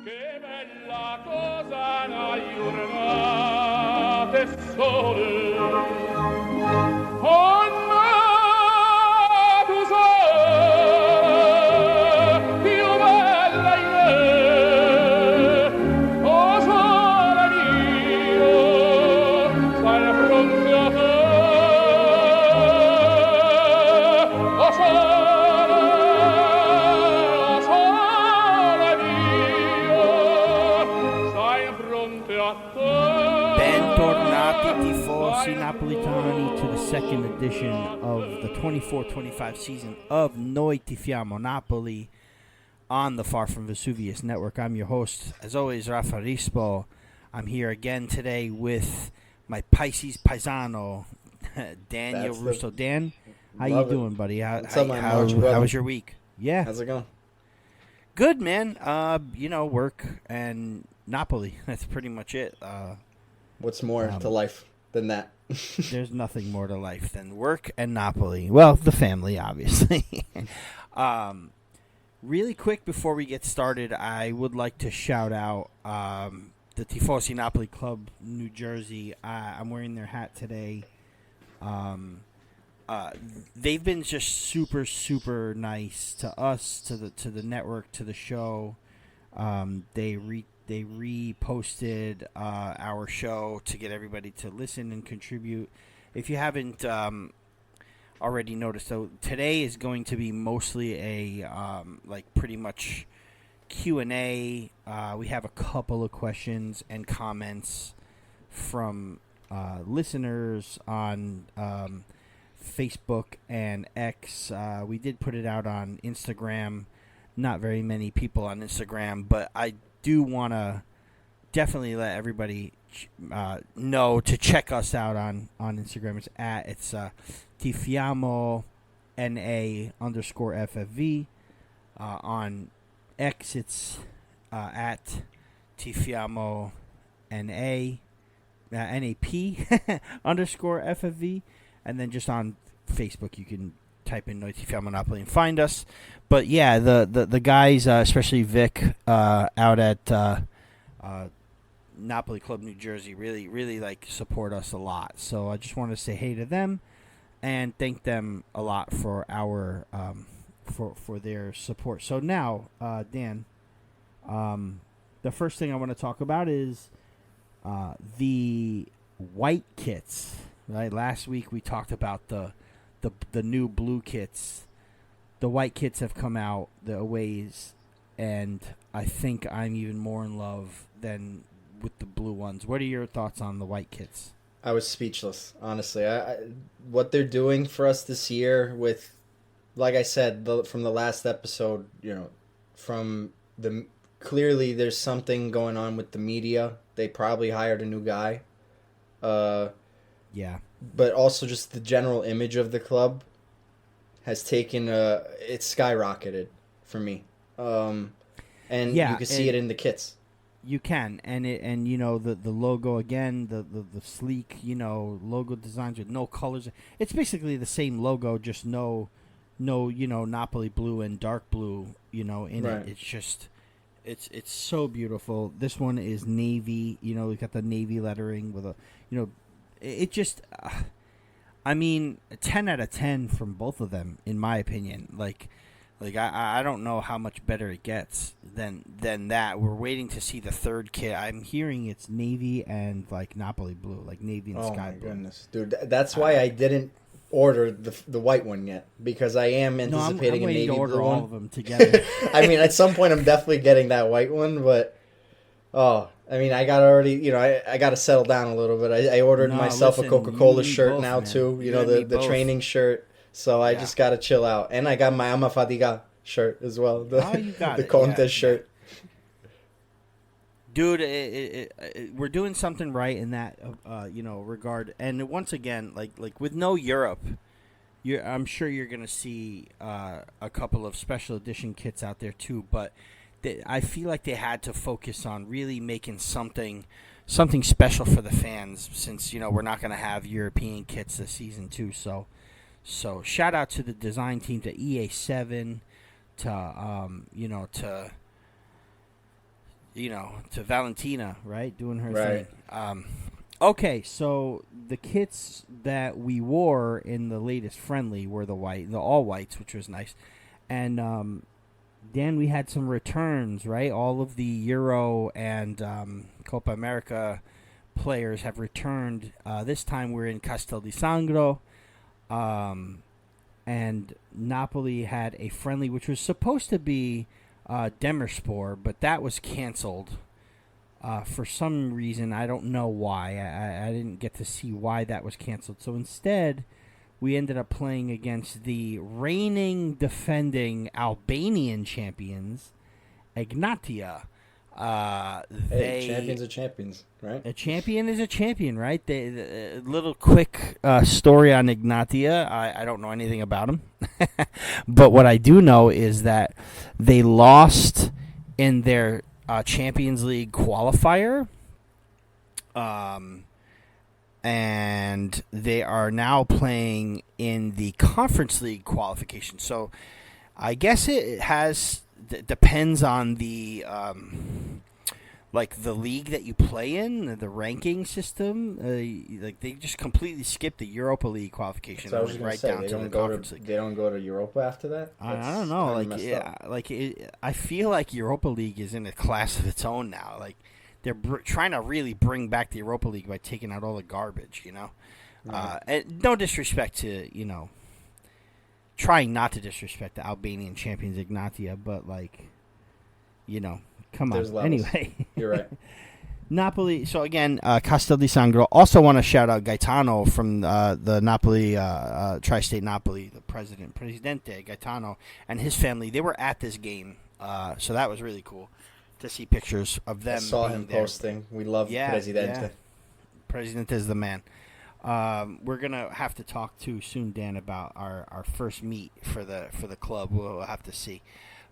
Che bella cosa una giornata sole. Oh no, tu sei più bella in me. Oh sole mio, stai pronto a te. Oh sole mio, stai pronto a te. Bentornati tifosi napolitani to the second edition of the 24-25 season of Noi Tifiamo Napoli on the Far From Vesuvius Network. I'm your host, as always, Raffa Rispo. I'm here again today with my Pisces Paesano, Daniel Russo. Dan, how you doing, buddy? How was your week? Yeah. How's it going? Good, man. Work and Napoli. That's pretty much it. What's more to life than that? There's nothing more to life than work and Napoli. Well, the family, obviously. Really quick before we get started, I would like to shout out the Tifosi Napoli Club, New Jersey. I'm wearing their hat today. They've been just super, super nice to us, to the network, to the show. They reposted our show to get everybody to listen and contribute. If you haven't already noticed, so today is going to be mostly a pretty much Q&A. We have a couple of questions and comments from listeners on Facebook and X. We did put it out on Instagram. Not very many people on Instagram, but I do want to definitely let everybody know to check us out on Instagram. It's Tifiamo NA _FFV. On X, it's at Tifiamo NA NAP _FFV. And then just on Facebook, you can type in Noi Tifiamo Napoli and find us. But yeah, the guys, especially Vic, out at Napoli Club, New Jersey, really like support us a lot. So I just want to say hey to them and thank them a lot for our for their support. So now, Dan, the first thing I want to talk about is the white kits. Right, last week we talked about the new blue kits. The white kits have come out, the aways, and I think I'm even more in love than with the blue ones. What are your thoughts on the white kits? I was speechless, honestly. What they're doing for us this year with, like I said, from the last episode, clearly there's something going on with the media. They probably hired a new guy. Yeah. But also just the general image of the club has taken it's skyrocketed for me. You can see it in the kits. You can, and the logo again, the sleek, logo designs with no colors. It's basically the same logo, just no Napoli blue and dark blue, in right. it. It's just it's so beautiful. This one is navy, we got the navy lettering with a, it just, 10 out of 10 from both of them, in my opinion. Like I don't know how much better it gets than that. We're waiting to see the third kit. I'm hearing it's navy and like Napoli blue, like navy and sky blue. Oh my goodness, dude! That's why I didn't order the white one yet, because I am anticipating I'm a navy to order blue all one. of them together. At some point I'm definitely getting that white one, but I got already, I got to settle down a little bit. I ordered myself a Coca-Cola shirt both, now, man. Too. The training shirt. So I just got to chill out. And I got my Ama Fadiga shirt as well. The contest shirt. Dude, we're doing something right in that, regard. And once again, like with no Europe, I'm sure you're going to see a couple of special edition kits out there too. But I feel like they had to focus on really making something special for the fans, since we're not going to have European kits this season too. So shout out to the design team, to EA7, to to Valentina, right, doing her Right. thing. Okay, so the kits that we wore in the latest friendly were the all whites, which was nice. And Dan, we had some returns, right? All of the Euro and Copa America players have returned. This time we're in Castel di Sangro. And Napoli had a friendly, which was supposed to be Demirspor, but that was canceled. For some reason, I don't know why. I didn't get to see why that was canceled. So instead, we ended up playing against the reigning, defending Albanian champions, Egnatia. Champions are champions, right? A champion is a champion, right? A little quick story on Egnatia. I don't know anything about him. But what I do know is that they lost in their Champions League qualifier, and they are now playing in the Conference League qualification. So I guess it depends on the the league that you play in, the ranking system. They just completely skipped the Europa League qualification. So I was just right say, down to the Conference League. They don't go to Europa after that. I don't know. I feel like Europa League is in a class of its own now. Like they're trying to really bring back the Europa League by taking out all the garbage. And no disrespect to trying not to disrespect the Albanian Champions Egnatia, but come on. Anyway, you're right. Napoli. So again, Castel di Sangro. Also want to shout out Gaetano from the Napoli, Tri-State Napoli, the Presidente Gaetano, and his family. They were at this game, so that was really cool to see pictures of them. I saw him there. posting. We love Presidente. Yeah. Presidente is the man. We're gonna have to talk to soon, Dan, about our first meet for the club. We'll have to see.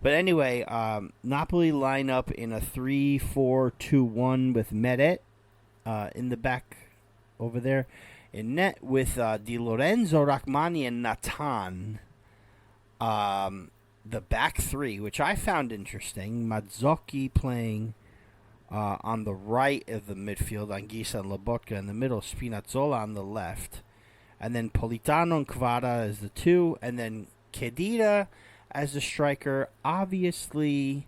But anyway, Napoli line up in a 3-4-2-1 with Meret in the back over there. In net with Di Lorenzo, Rachmani, and Natan. The back three, which I found interesting. Mazzocchi playing on the right of the midfield, Anguissa and Lobotka in the middle, Spinazzola on the left. And then Politano and Kvara as the two, and then Khedira as the striker. Obviously,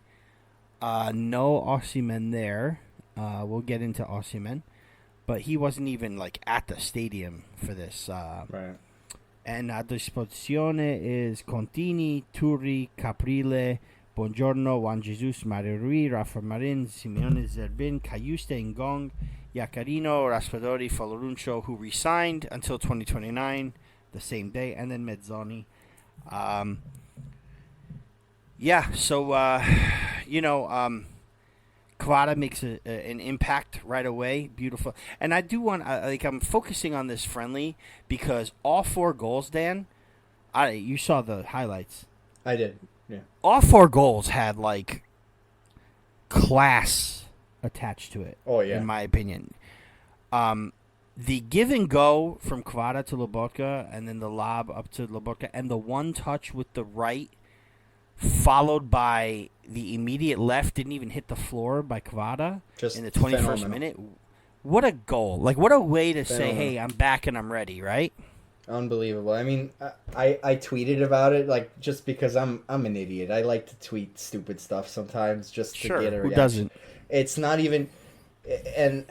no Osimhen there. We'll get into Osimhen. But he wasn't even at the stadium for this. Right. And a disposizione is Contini, Turri, Caprile, Buongiorno, Juan Jesus, Mario Rui, Raffa Marin, Simeone Zerbin, Cayuste, Ngong, Iacarino, Raspadori, Foloruncio, who re-signed until 2029, the same day, and then Mezzoni. Kvara makes an impact right away. Beautiful. And I do want, I'm focusing on this friendly because all 4 goals, Dan, you saw the highlights. I did, yeah. All 4 goals had, class attached to it. Oh, yeah. In my opinion. The give and go from Kvara to Lobotka, and then the lob up to Lobotka, and the one touch with the right, followed by the immediate left, didn't even hit the floor by Kvara in the 21st phenomenal. minute. What a goal. What a way to say, hey, I'm back and I'm ready, right? Unbelievable. I mean, I tweeted about it, just because I'm an idiot. I like to tweet stupid stuff sometimes just to get a reaction. Who doesn't? It's not even... And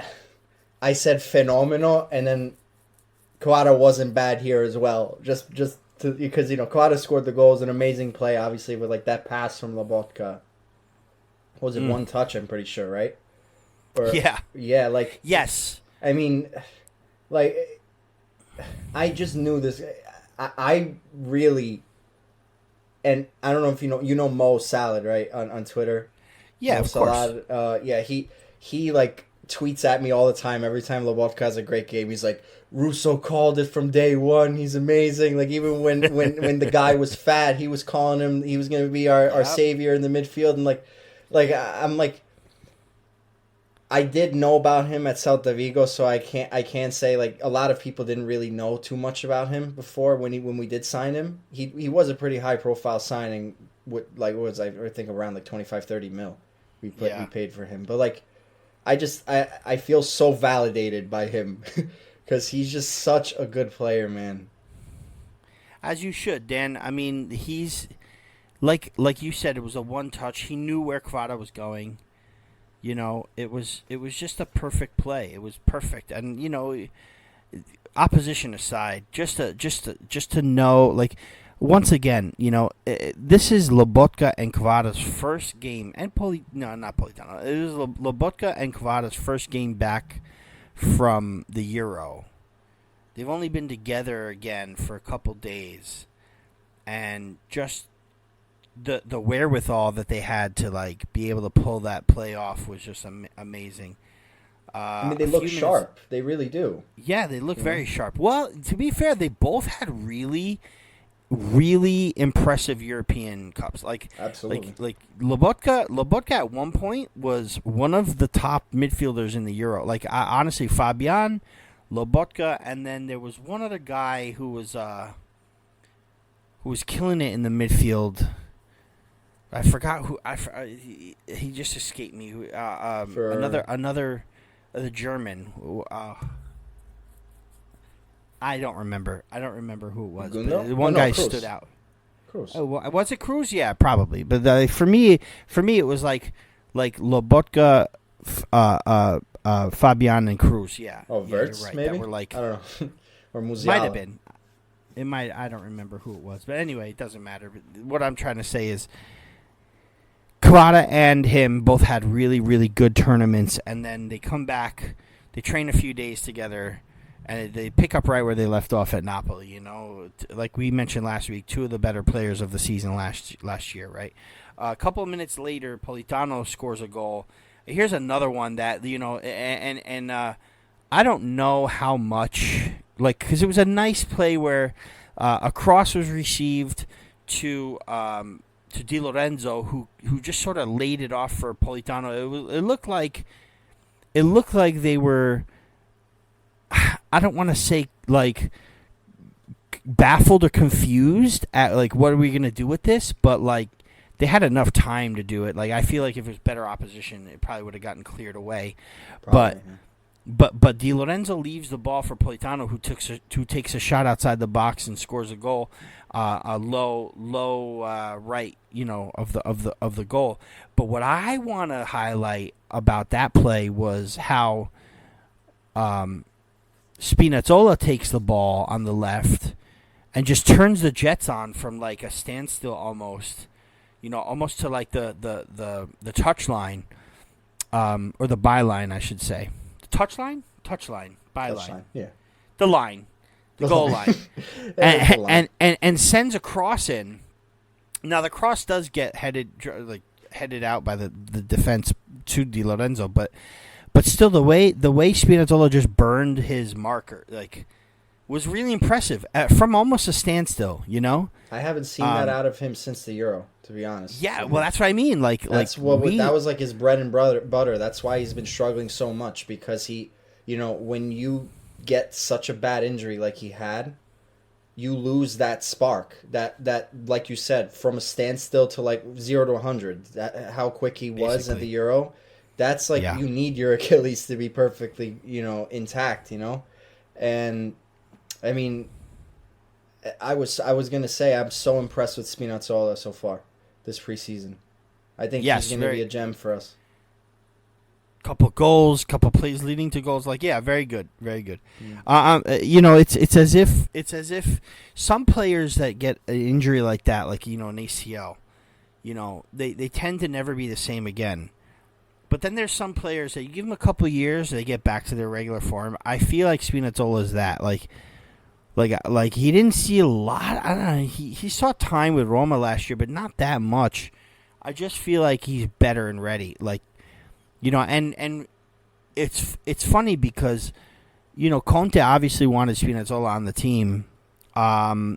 I said phenomenal, and then Kvara wasn't bad here as well. Just because, Kvara scored the goals, an amazing play, obviously, with, that pass from Lobotka. Was it one touch, I'm pretty sure, right? Yeah. Yeah, Yes. I mean, I just knew this. I really... And I don't know if you know Mo Salad, right, on Twitter? Yeah, Mo of course. Salad, he tweets at me all the time. Every time Lobotka has a great game, he's like, Russo called it from day one. He's amazing. Even when the guy was fat, he was calling him. He was going to be our savior in the midfield. And I'm I did know about him at Celta Vigo, so I can't say a lot of people didn't really know too much about him before when we did sign him. He was a pretty high profile signing with what was I think around 25-30 mil. we paid for him. But like, I feel so validated by him because he's just such a good player, man. As you should, Dan. I mean, he's like you said, it was a one touch. He knew where Kvara was going. You know, it was just a perfect play. It was perfect, and you know, opposition aside, just to know, like, once again, you know, this is Lobotka and Kvara's first game, and not Politano. It was Lobotka and Kvara's first game back from the Euro. They've only been together again for a couple days, and just the wherewithal that they had to like be able to pull that play off was just amazing. I mean, they look sharp. They really do. Yeah, they look very sharp. Well, to be fair, they both had really, really impressive European Cups. Like, absolutely. Like Lobotka at one point was one of the top midfielders in the Euro. Like, honestly, Fabian, Lobotka, and then there was one other guy who was killing it in the midfield. I forgot who. He just escaped me. Another. The German. I don't remember. who it was. But one guy Cruz. stood out. Cruz. Oh, was it Cruz? Yeah, probably. But for me, it was like Lobotka, Fabian, and Cruz. Yeah. Oh, Wirtz, right. maybe. That were like, I don't know. Or Musiala. Might have been. It might. I don't remember who it was. But anyway, it doesn't matter. But what I'm trying to say is, Kvara and him both had really, really good tournaments, and then they come back, they train a few days together, and they pick up right where they left off at Napoli. You know, like we mentioned last week, two of the better players of the season last year, right? A couple of minutes later, Politano scores a goal. Here's another one that, you know, and I don't know how much, like, because it was a nice play where a cross was received to Di Lorenzo, who just sort of laid it off for Politano. It looked like they were, I don't want to say like baffled or confused at like what are we gonna do with this, but like they had enough time to do it. Like I feel like if it was better opposition, it probably would have gotten cleared away. Probably, But Di Lorenzo leaves the ball for Politano, who takes a shot outside the box and scores a goal, a low right, you know, of the goal. But what I want to highlight about that play was how Spinazzola takes the ball on the left and just turns the Jets on from like a standstill almost, you know, almost to like the touch line, or the byline, I should say. Touchline, byline, yeah, the line, the goal line, and sends a cross in. Now the cross does get headed out by the defense to Di Lorenzo, but still the way Spinazzola just burned his marker was really impressive from almost a standstill. You know, I haven't seen that out of him since the Euro, to be honest. Yeah, well, that's what I mean. That was like his bread and butter. That's why he's been struggling so much, because he, you know, when you get such a bad injury like he had, you lose that spark. That like you said, from a standstill to like 0 to 100. That how quick he was Basically. at the Euro. That's like you need your Achilles to be perfectly, you know, intact. You know, and I mean, I was gonna say I'm so impressed with Spinazzola so far this preseason. I think he's gonna be a gem for us. Couple goals, couple plays leading to goals. Very good, very good. You know, it's as if some players that get an injury like that, like, you know, an ACL, you know, they tend to never be the same again. But then there's some players that you give them a couple years, they get back to their regular form. I feel like Spinazzola is that. Like he didn't see a lot. I don't know. He saw time with Roma last year, but not that much. I just feel like he's better and ready. Like, you know, and it's funny because, you know, Conte obviously wanted Spinazzola on the team. I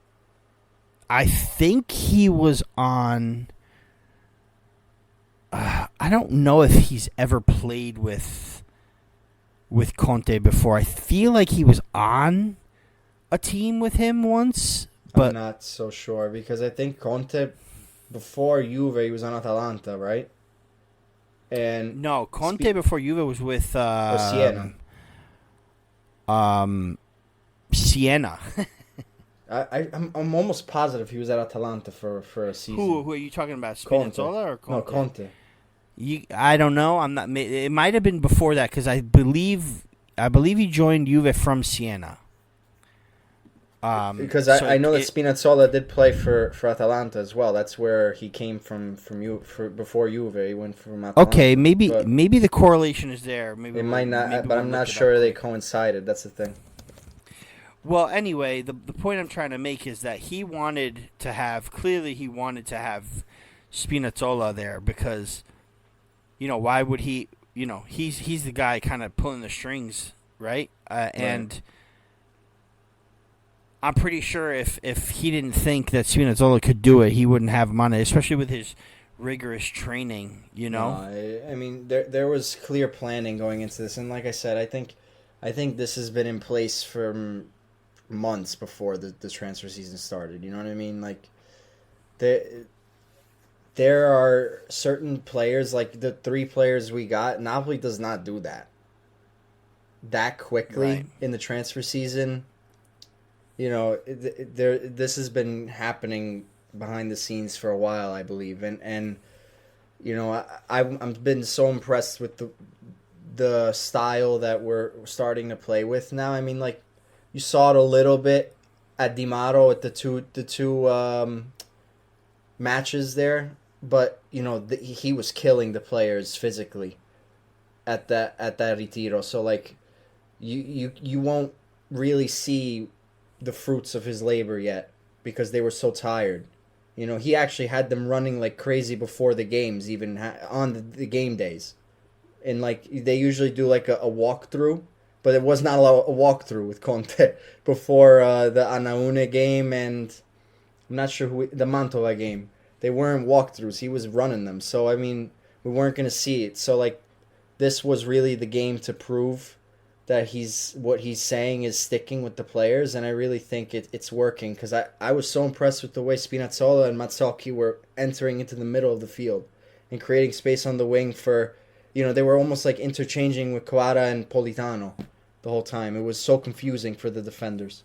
think he was on. I don't know if he's ever played with Conte before. I feel like he was on a team with him once, but I'm not so sure, because I think Conte before Juve he was on Atalanta, right? And no, Conte before Juve was with Siena. Siena. I'm almost positive he was at Atalanta for a season. Who are you talking about? Spinazzola or Conte? No, Conte. I don't know. I'm not. It might have been before that because I believe he joined Juve from Siena. Because I know that Spinazzola did play for Atalanta as well. That's where he came from before Juve. He went from Atalanta. Okay, maybe the correlation is there. Maybe it might not, but I'm not sure they coincided. That's the thing. Well, anyway, the point I'm trying to make is that he wanted to have Spinazzola there because, why would he? He's the guy kind of pulling the strings, right? And I'm pretty sure if he didn't think that Spinazzola could do it, he wouldn't have him on it, especially with his rigorous training, No, I mean, there was clear planning going into this, and like I said, I think this has been in place for months before the transfer season started. You know what I mean? Like, there are certain players, like the 3 players we got. Napoli does not do that quickly in the transfer season. This has been happening behind the scenes for a while, I believe, and I've been so impressed with the style that we're starting to play with now. I mean, like, you saw it a little bit at Dimaro at the two matches there, but he was killing the players physically at that Retiro. So like, you won't really see the fruits of his labor yet because they were so tired. He actually had them running like crazy before the games, even on the game days. And like, they usually do like a walkthrough, but it was not a walkthrough with Conte before the Anaune game, and I'm not sure the Mantova game. They weren't walkthroughs. He was running them. So, I mean, we weren't going to see it. So, like, this was really the game to prove that what he's saying is sticking with the players, and I really think it's working because I was so impressed with the way Spinazzola and Mazzocchi were entering into the middle of the field and creating space on the wing for, they were almost like interchanging with Quara and Politano the whole time. It was so confusing for the defenders.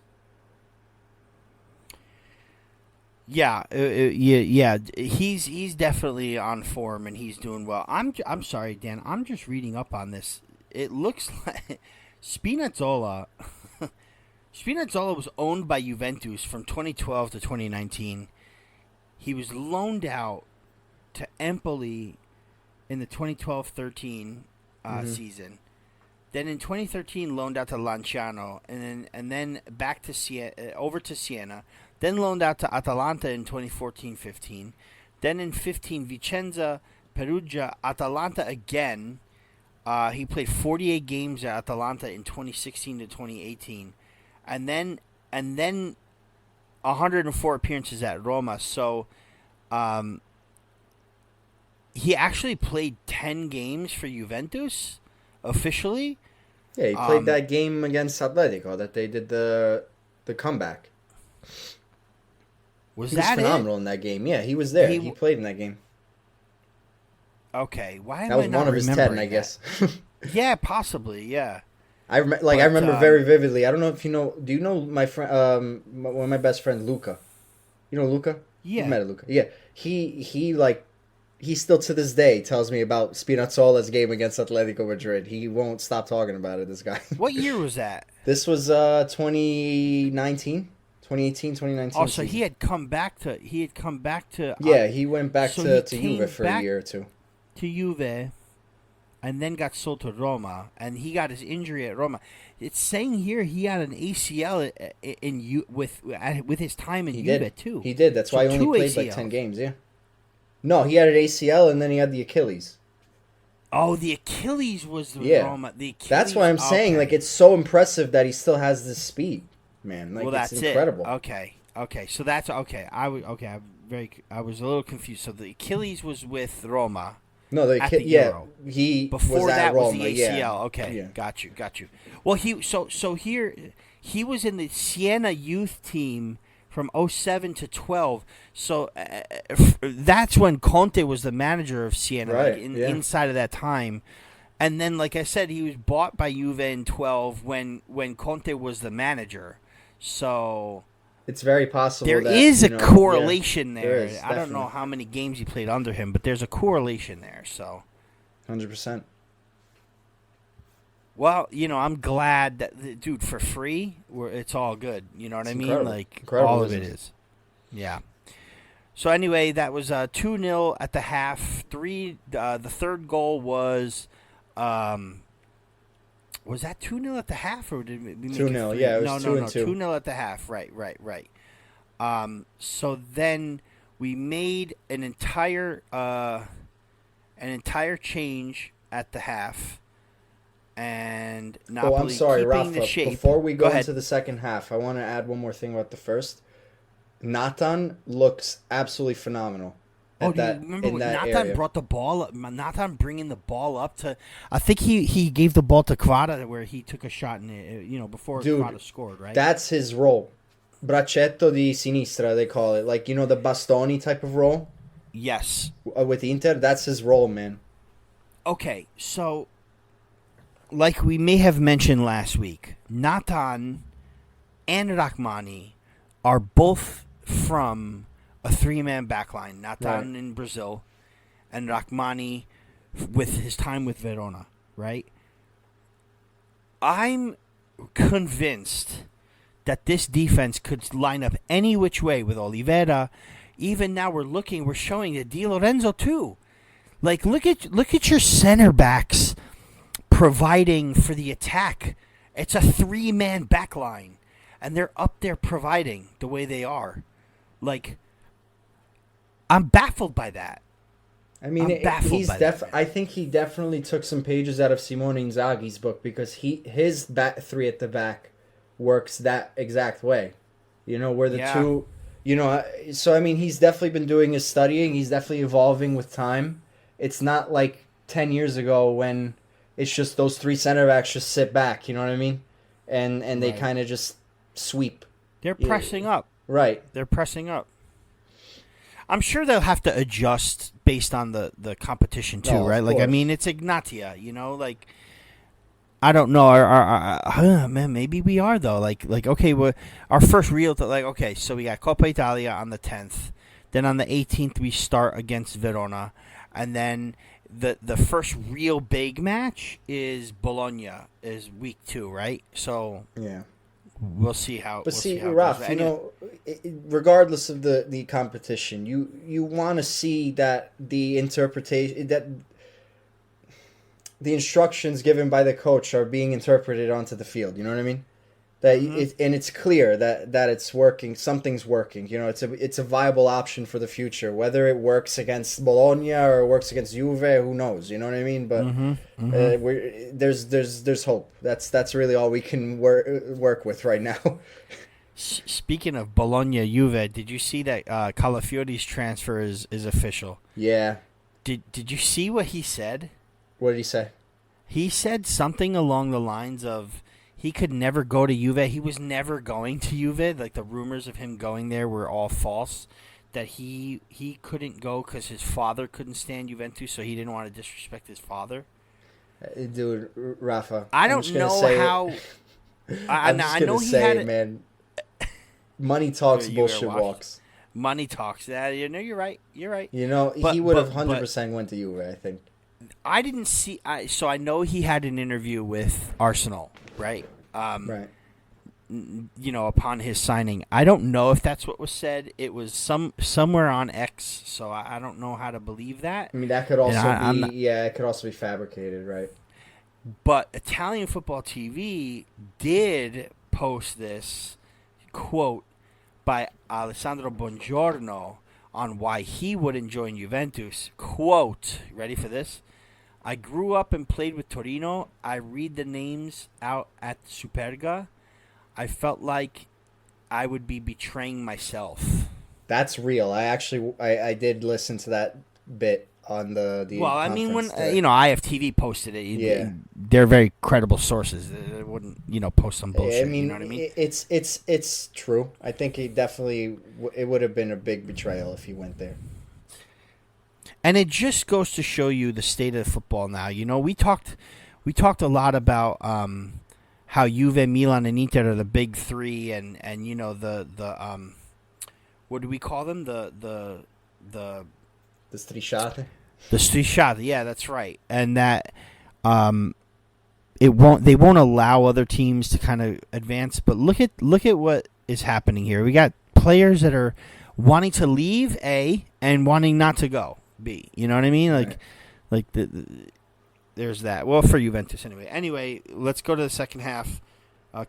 Yeah. He's definitely on form and he's doing well. I'm sorry, Dan. I'm just reading up on this. It looks like Spinazzola was owned by Juventus from 2012 to 2019. He was loaned out to Empoli in the 2012-13 season. Then in 2013, loaned out to Lanciano, and then back to over to Siena. Then loaned out to Atalanta in 2014-15. Then in 15, Vicenza, Perugia, Atalanta again. He played 48 games at Atalanta in 2016 to 2018, and then 104 appearances at Roma. So, he actually played 10 games for Juventus officially. Yeah, he played that game against Atletico that they did the comeback. He was phenomenal in that game. Yeah, he was there. He played in that game. Okay, why am that was I not one of his 10, I guess. Yeah, possibly. Yeah. I remember very vividly. I don't know if you know. Do you know my friend? One of my best friends, Luca. You know Luca? Yeah. You met Luca. Yeah. He still to this day tells me about Spinazzola's game against Atletico Madrid. He won't stop talking about it. This guy. What year was that? This was 2019. 2018, 2019. Oh, so season. He had come back to. Yeah, he went back to Juve for a year or two. To Juve, and then got sold to Roma, and he got his injury at Roma. It's saying here he had an ACL with his time in Juve too. He did. That's why he only played like 10 games. Yeah. No, he had an ACL and then he had the Achilles. Oh, the Achilles was the Roma. The Achilles, that's why I'm saying like it's so impressive that he still has this speed, man. Like, well, that's it's incredible. Okay, so that's okay. I was a little confused. So the Achilles was with Roma. No, he before was that Roma, was the ACL. Yeah. Okay, yeah. Got you. Well, here he was in the Siena youth team from 07 to 12. So that's when Conte was the manager of Siena, right, inside of that time. And then, like I said, he was bought by Juve in 12 when Conte was the manager. So it's very possible there that, is a correlation there. Is, I don't know how many games he played under him, but there's a correlation there. So 100%. Well, I'm glad that, dude, for free, it's all good. You know what I mean? Incredible. Like, Incredible, all of it is. Yeah. So, anyway, that was 2-0 at the half. The third goal was that 2-0 at the half, or did we make 2-0, it 3? yeah, it was 2-2. 2-0 at the half, right. So then we made an entire change at the half. And Napoli I'm sorry, keeping Raffa. the shape. Before we go into the second half, I want to add one more thing about the first. Nathan looks absolutely phenomenal. Do you remember when Nathan brought the ball up? Nathan bringing the ball up to... I think he gave the ball to Kvara where he took a shot in it, before Kvara scored, right? That's his role. Braccetto di sinistra, they call it. Like, the bastoni type of role? Yes. With Inter, that's his role, man. Okay, so... Like we may have mentioned last week, Nathan and Rachmani are both from a three-man backline. Nathan in Brazil and Rachmani with his time with Verona, right? I'm convinced that this defense could line up any which way with Oliveira. Even now we're showing the Di Lorenzo too. Like, look at your center backs providing for the attack. It's a three-man back line, and they're up there providing the way they are. Like, I'm baffled by that. I mean, I think he definitely took some pages out of Simone Inzaghi's book, because his back three at the back works that exact way. Where the two, so I mean, he's definitely been doing his studying. He's definitely evolving with time. It's not like 10 years ago when it's just those three center backs just sit back, you know what I mean? And they kind of just sweep. They're pressing up. Right. They're pressing up. I'm sure they'll have to adjust based on the competition too, right? Like, I mean, it's Egnatia, like, I don't know. Man, maybe we are though. Like, okay, our first real, okay, so we got Coppa Italia on the 10th. Then on the 18th, we start against Verona. And then the first real big match is Bologna, is week 2, right? So yeah, we'll see how. But Raf, regardless of the competition, you want to see that the interpretation, that the instructions given by the coach are being interpreted onto the field. You know what I mean? That it's clear that it's working. Something's working. It's a viable option for the future. Whether it works against Bologna or it works against Juve, who knows? You know what I mean? But there's hope. That's really all we can work with right now. Speaking of Bologna, Juve, did you see that Calafiori's transfer is official? Yeah. Did you see what he said? What did he say? He said something along the lines of, he could never go to Juve. He was never going to Juve. Like, the rumors of him going there were all false. That he couldn't go because his father couldn't stand Juventus, so he didn't want to disrespect his father. Dude, Raffa. I don't know how. I know he had it, man. Money talks, bullshit walks. Money talks. Yeah, you're right. You're right. He would have 100% went to Juve, I think. I didn't see. So I know he had an interview with Arsenal, right? Right. Upon his signing. I don't know if that's what was said. It was somewhere on X, so I don't know how to believe that. I mean, that could also it could also be fabricated, right? But Italian Football TV did post this quote by Alessandro Bongiorno on why he wouldn't join Juventus. Quote, ready for this? I grew up and played with Torino. I read the names out at Superga. I felt like I would be betraying myself. That's real. I did listen to that bit. on the. Well, I mean, when today. IFTV posted it, they're very credible sources. They wouldn't post some bullshit. I mean, you know what I mean? It's true. I think he definitely it would have been a big betrayal if he went there. And it just goes to show you the state of football now. We talked a lot about how Juve, Milan, and Inter are the big three, and the what do we call them? The strisciate. The strisciate, yeah, that's right. And that they won't allow other teams to kind of advance. But look at what is happening here. We got players that are wanting to leave A and wanting not to go B. You know what I mean? Like there's that. Well, for Juventus anyway. Anyway, let's go to the second half.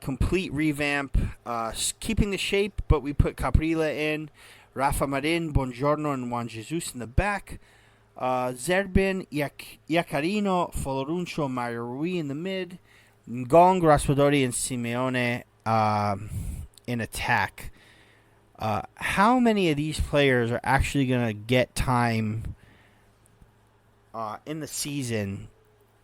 Complete revamp, keeping the shape, but we put Caprile in, Raffa Marin, Buongiorno, and Juan Jesus in the back. Zerbin, Iaccarino, Foloruncio, Mario Rui in the mid. Ngong, Raspadori, and Simeone in attack. How many of these players are actually going to get time in the season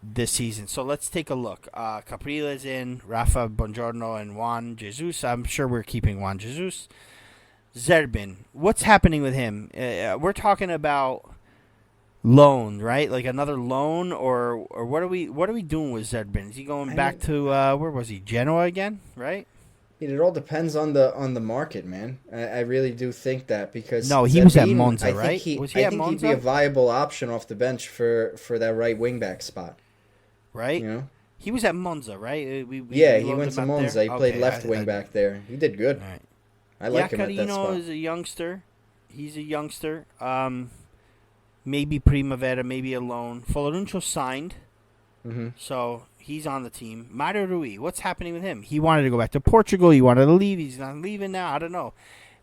this season? So let's take a look. Caprile's in, Raffa, Buongiorno, and Juan Jesus. I'm sure we're keeping Juan Jesus. Zerbin, what's happening with him? We're talking about loan, right? Like another loan, or what are we doing with Zerbin? Is he going back to where was he? Genoa again, right? It all depends on the market, man. I really do think that because he was at Monza, right? Was he at Monza? I think he'd be a viable option off the bench for that right wing back spot. Right? He was at Monza, right? We he went to Monza. There? He played left wing back there. He did good. Right. I like him at that spot. is a youngster. He's a youngster. Maybe Primavera, maybe a loan. Foloruncio signed, so he's on the team. Mario Rui, what's happening with him? He wanted to go back to Portugal. He wanted to leave. He's not leaving now. I don't know.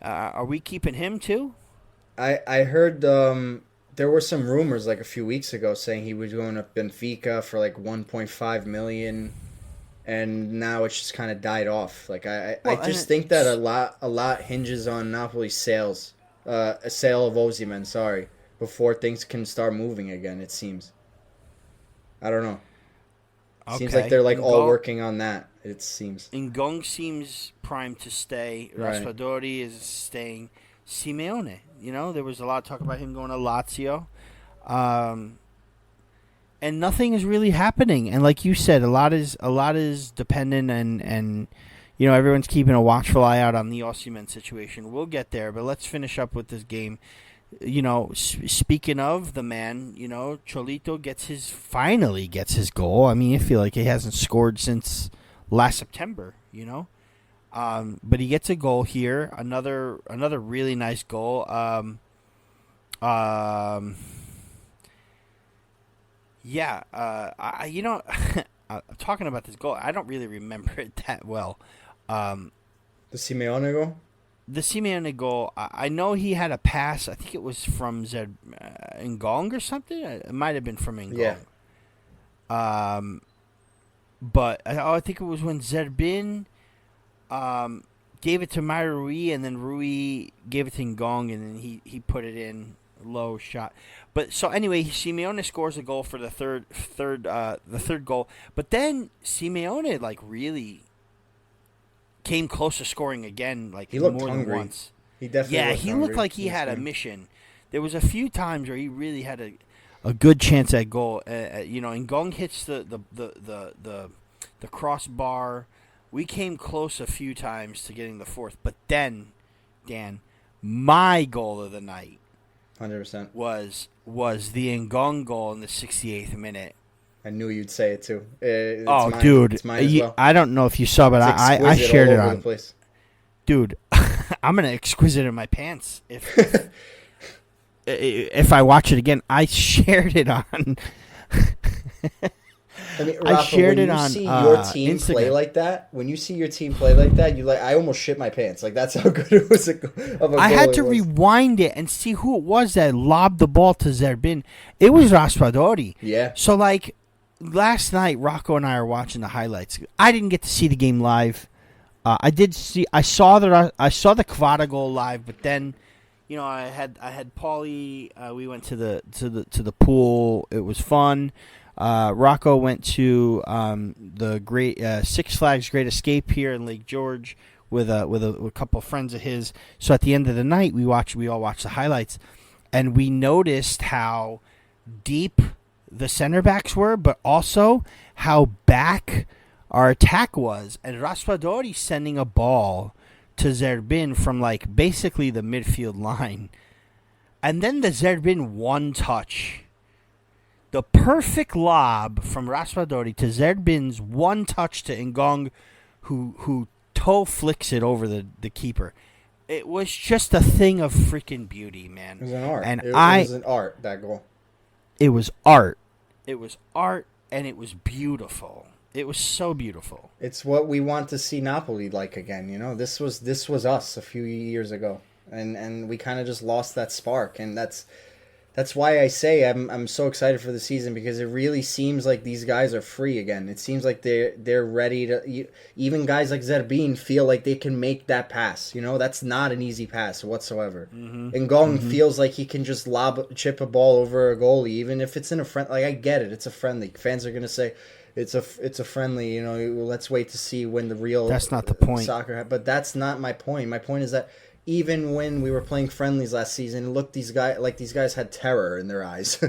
Are we keeping him too? I heard there were some rumors like a few weeks ago saying he was going to Benfica for like 1.5 million, and now it's just kind of died off. Like I just think that a lot hinges on Napoli's sales, a sale of Osimhen. Sorry. Before things can start moving again, it seems. I don't know. Okay. Seems like they're all working on that, it seems. Ngong seems primed to stay. Right. Raspadori is staying. Simeone, there was a lot of talk about him going to Lazio. And nothing is really happening. And like you said, a lot is dependent and everyone's keeping a watchful eye out on the Osimhen situation. We'll get there, but let's finish up with this game. Speaking of the man, Cholito finally gets his goal. I mean, I feel like he hasn't scored since last September, but he gets a goal here. Another really nice goal. Talking about this goal, I don't really remember it that well. The Simeone goal? The Simeone goal, I know he had a pass. I think it was from Ngong or something. It might have been from Ngong. Yeah. But I think it was when Zerbin gave it to Mario Rui, and then Rui gave it to Ngong, and then he put it in low shot. But so anyway, Simeone scores a goal for the third goal. But then Simeone really came close to scoring again, he looked more hungry. than once. He definitely looked like he had a mission. There was a few times where he really had a good chance at goal. Ngong hits the crossbar. We came close a few times to getting the fourth, but then, Dan, my goal of the night 100% was the Ngong goal in the 68th minute. I knew you'd say it too. Dude, it's mine as well. I don't know if you saw, but I shared it on. The place. Dude, I'm gonna exquisite in my pants if I watch it again. I shared it on. I mean, Raffa, when you see your team Instagram play like that, I almost shit my pants. Like that's how good it was of a goal. I had to rewind it and see who it was that lobbed the ball to Zerbin. It was Raspadori. Yeah. So last night, Rocco and I are watching the highlights. I didn't get to see the game live. I saw the Kvara goal live, but then, I had Paulie. We went to the pool. It was fun. Rocco went to the great Six Flags Great Escape here in Lake George with a couple of friends of his. So at the end of the night, we all watched the highlights, and we noticed how deep the center backs were, but also how back our attack was. And Raspadori sending a ball to Zerbin from like basically the midfield line, and then the Zerbin one touch, the perfect lob from Raspadori to Zerbin's one touch to Ngong, who toe flicks it over the keeper. It was just a thing of freaking beauty, man. It was an art. And it was an art, that goal. It was art. It was art, and it was beautiful. It was so beautiful. It's what we want to see Napoli like again. This was us a few years ago, and we kind of just lost that spark, and that's why I say I'm so excited for the season, because it really seems like these guys are free again. It seems like they're ready to. Even guys like Zerbin feel like they can make that pass. That's not an easy pass whatsoever. Mm-hmm. And Ngong feels like he can just chip a ball over a goalie, even if it's in a friend. Like, I get it, it's a friendly. Fans are gonna say it's a friendly. Let's wait to see when the real. That's not the point. Soccer, but that's not my point. My point is that. Even when we were playing friendlies last season, it looked these guys had terror in their eyes.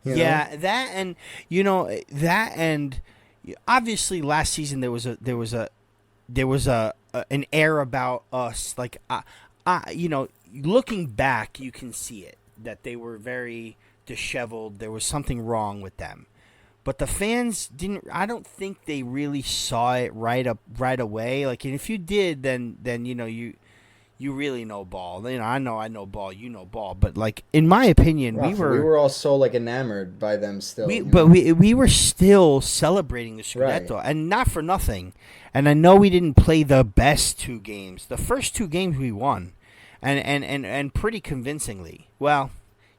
Yeah, that and obviously last season there was an air about us. Like looking back, you can see it that they were very disheveled. There was something wrong with them, but the fans didn't. I don't think they really saw it right away. Like, and if you did, then you really know ball. I know ball. You know ball. But like, in my opinion, Raffa, we were all so like enamored by them still. We were still celebrating the Scudetto, right. And not for nothing. And I know we didn't play the best two games. The first two games we won, and pretty convincingly. Well,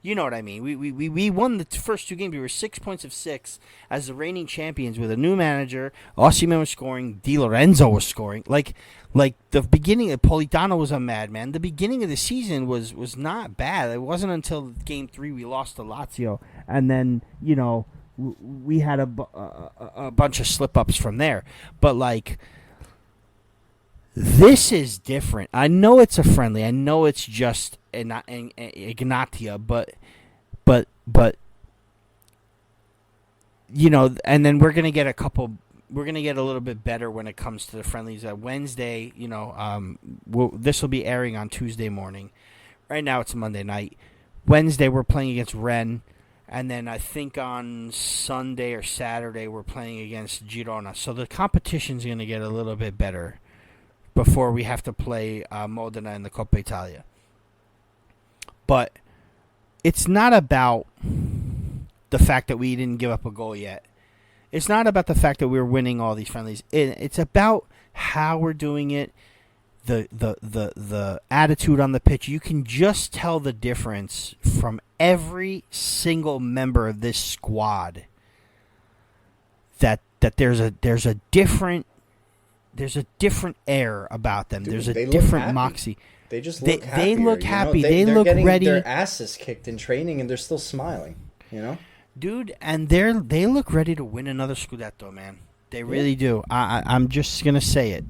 you know what I mean. We won the first two games. We were 6 points of 6 as the reigning champions with a new manager. Osimhen was scoring. Di Lorenzo was scoring. Like the beginning of Politano was a madman. The beginning of the season was not bad. It wasn't until game 3 we lost to Lazio, and then we had a bunch of slip ups from there. But like, this is different. I know it's a friendly. I know it's just an Egnatia, but and then we're gonna get a couple. We're gonna get a little bit better when it comes to the friendlies. Wednesday, this will be airing on Tuesday morning. Right now it's Monday night. Wednesday we're playing against Rennes, and then I think on Sunday or Saturday we're playing against Girona. So the competition's gonna get a little bit better before we have to play Modena in the Coppa Italia. But it's not about the fact that we didn't give up a goal yet. It's not about the fact that we're winning all these friendlies. It's about how we're doing it, the attitude on the pitch. You can just tell the difference from every single member of this squad. That there's a different air about them. Dude, there's a different moxie. They just look happy. They look happy. They look getting ready. Their asses kicked in training, and they're still smiling. Dude, and they look ready to win another Scudetto, man. They really do. I'm just gonna say it.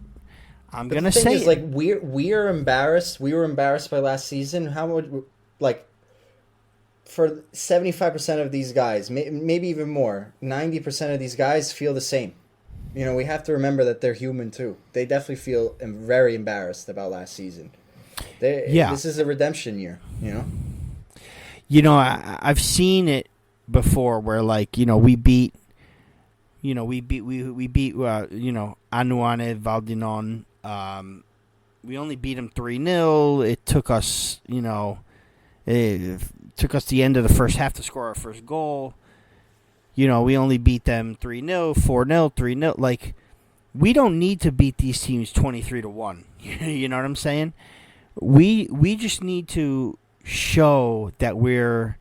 I'm gonna say it. Like, we are embarrassed. We were embarrassed by last season. How would for 75% of these guys, maybe even more, 90% of these guys feel the same. We have to remember that they're human too. They definitely feel very embarrassed about last season. This is a redemption year. I've seen it before where we beat Anuane Valdinon. We only beat them 3-0. It took us the end of the first half to score our first goal. We only beat them 3-0, 4-0, 3-0. Like, we don't need to beat these teams 23-1. You know what I'm saying? We just need to show that we're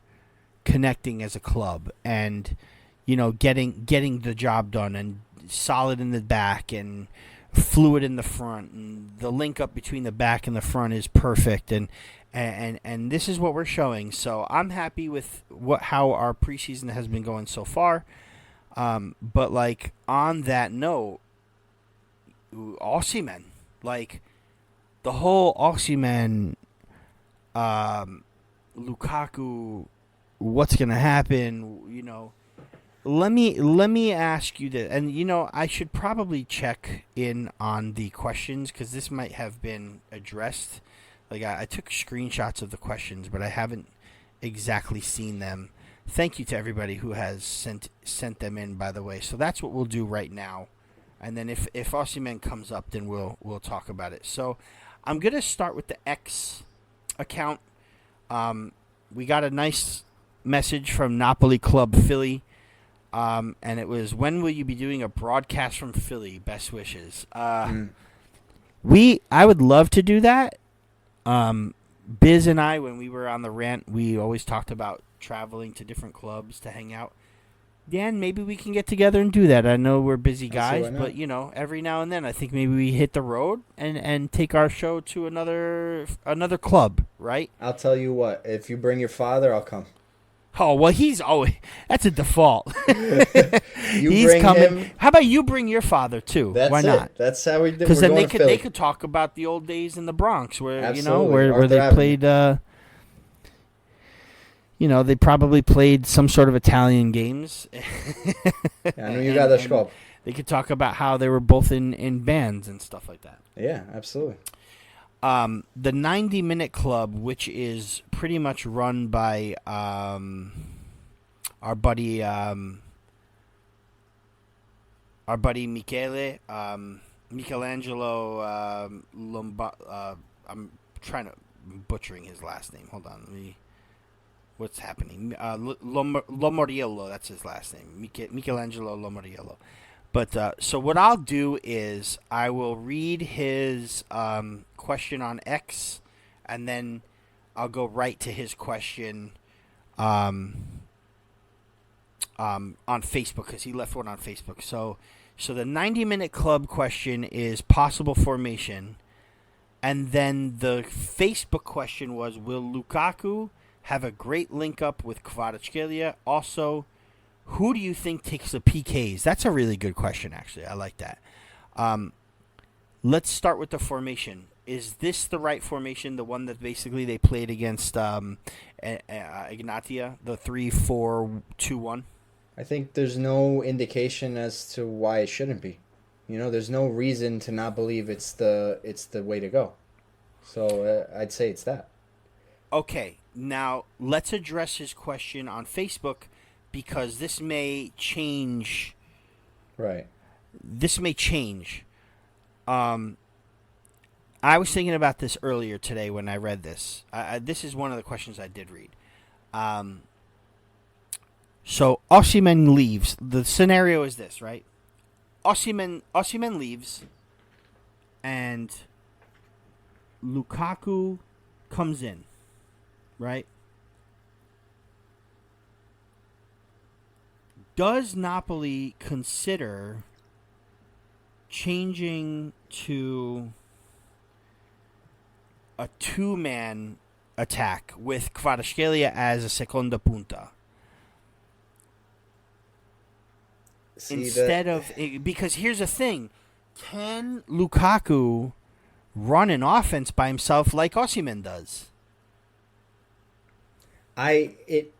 connecting as a club and getting the job done and solid in the back and fluid in the front, and the link up between the back and the front is perfect, and and this is what we're showing. So I'm happy with how our preseason has been going so far. But like on that note, Osimhen, like the whole Osimhen, Lukaku, what's gonna happen? You know, let me ask you this, and you know, I should probably check in on the questions because this might have been addressed. Like I took screenshots of the questions, but I haven't exactly seen them. Thank you to everybody who has sent them in, by the way. So that's what we'll do right now, and then if Osimhen comes up, then we'll talk about it. So I'm gonna start with the X account. We got a nice message from Napoli Club Philly, and it was, when will you be doing a broadcast from Philly? Best wishes. I would love to do that. Biz and I, when we were on the rant, we always talked about traveling to different clubs to hang out. Dan, maybe we can get together and do that. I know we're busy guys, but you know, every now and then, I think maybe we hit the road and take our show to another club, right? I'll tell you what. If you bring your father, I'll come. Oh well, that's a default. He's bring coming. Him. How about you bring your father too? That's Why it. not? That's how we do. Because then they could talk about the old days in the Bronx, where Absolutely. where they played. They probably played some sort of Italian games. I know you got that scope. They could talk about how they were both in bands and stuff like that. Yeah, absolutely. The 90-minute club, which is pretty much run by our buddy Michelangelo I'm butchering his last name. Hold on, what's happening? Lomoriello, that's his last name. Michelangelo Lomoriello. But so what I'll do is I will read his question on X, and then I'll go right to his question on Facebook, because he left one on Facebook. So the 90-minute club question is possible formation, and then the Facebook question was, will Lukaku have a great link up with Kvaratskhelia? Also, who do you think takes the PKs? That's a really good question, actually. I like that. Let's start with the formation. Is this the right formation, the one that basically they played against Egnatia, the 3-4-2-1? I think there's no indication as to why it shouldn't be. There's no reason to not believe it's the way to go. So I'd say it's that. Okay, now let's address his question on Facebook, because this may change. Right. This may change. I was thinking about this earlier today when I read this. This is one of the questions I did read. So Osimhen leaves. The scenario is this, right? Osimhen leaves, and Lukaku comes in, right? Does Napoli consider changing to a two-man attack with Kvaratskhelia as a seconda punta? Because here's the thing. Can Lukaku run an offense by himself like Osimhen does?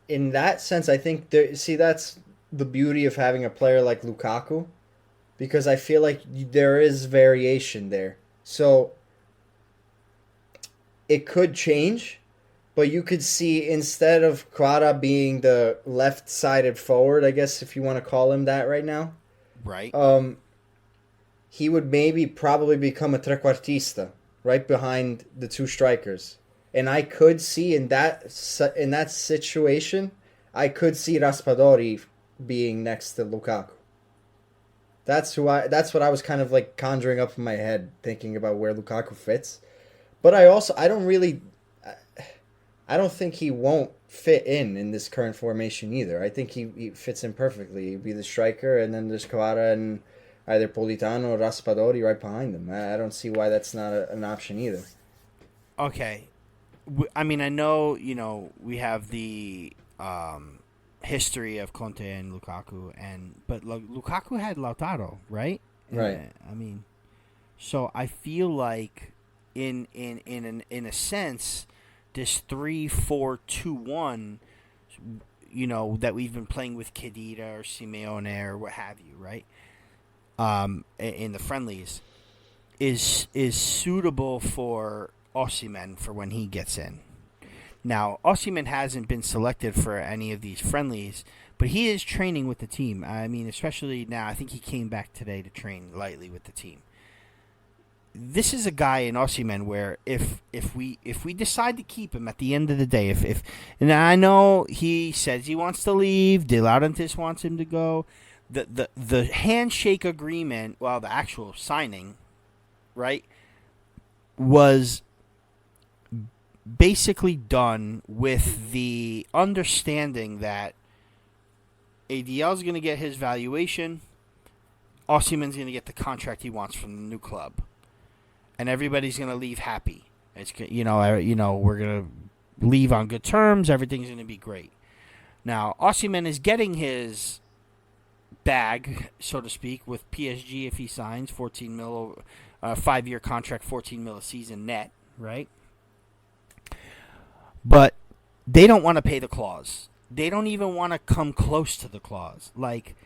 In that sense, I think that's the beauty of having a player like Lukaku, because I feel like there is variation there. So it could change, but you could see, instead of Kvara being the left-sided forward, I guess, if you want to call him that right now, right? He would probably become a trequartista right behind the two strikers. And I could see in that situation, I could see Raspadori being next to Lukaku. That's what I was kind of like conjuring up in my head, thinking about where Lukaku fits. But I don't think he won't fit in this current formation either. I think he fits in perfectly. He'd be the striker, and then there's Kvara and either Politano or Raspadori right behind him. I don't see why that's not an option either. Okay. I mean, I know, we have the history of Conte and Lukaku, but Lukaku had Lautaro, right? Right. I mean, so I feel like in a sense, this 3-4-2-1, that we've been playing with Khedira or Simeone or what have you, right? In the friendlies, is suitable for Osimhen for when he gets in. Now, Osimhen hasn't been selected for any of these friendlies, but he is training with the team. I mean, especially now, I think he came back today to train lightly with the team. This is a guy in Osimhen where if we decide to keep him at the end of the day, and I know he says he wants to leave, De Laurentiis wants him to go. The handshake agreement, well, the actual signing, right, was basically done with the understanding that ADL is going to get his valuation, Osimhen's going to get the contract he wants from the new club, and everybody's going to leave happy. It's we're going to leave on good terms. Everything's going to be great. Now, Osimhen is getting his bag, so to speak, with PSG if he signs 14 mil, 5-year contract, 14 mil a season net, right? But they don't want to pay the clause. They don't even want to come close to the clause. Like,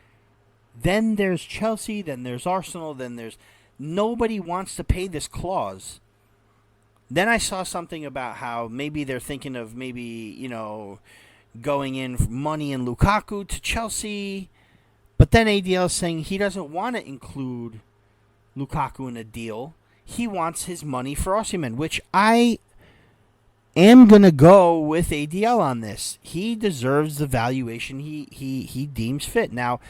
then there's Chelsea, then there's Arsenal, then there's... Nobody wants to pay this clause. Then I saw something about how maybe they're thinking of going in for money in Lukaku to Chelsea. But then ADL is saying he doesn't want to include Lukaku in a deal. He wants his money for Osimhen, which I am going to go with ADL on this. He deserves the valuation he deems fit. Now,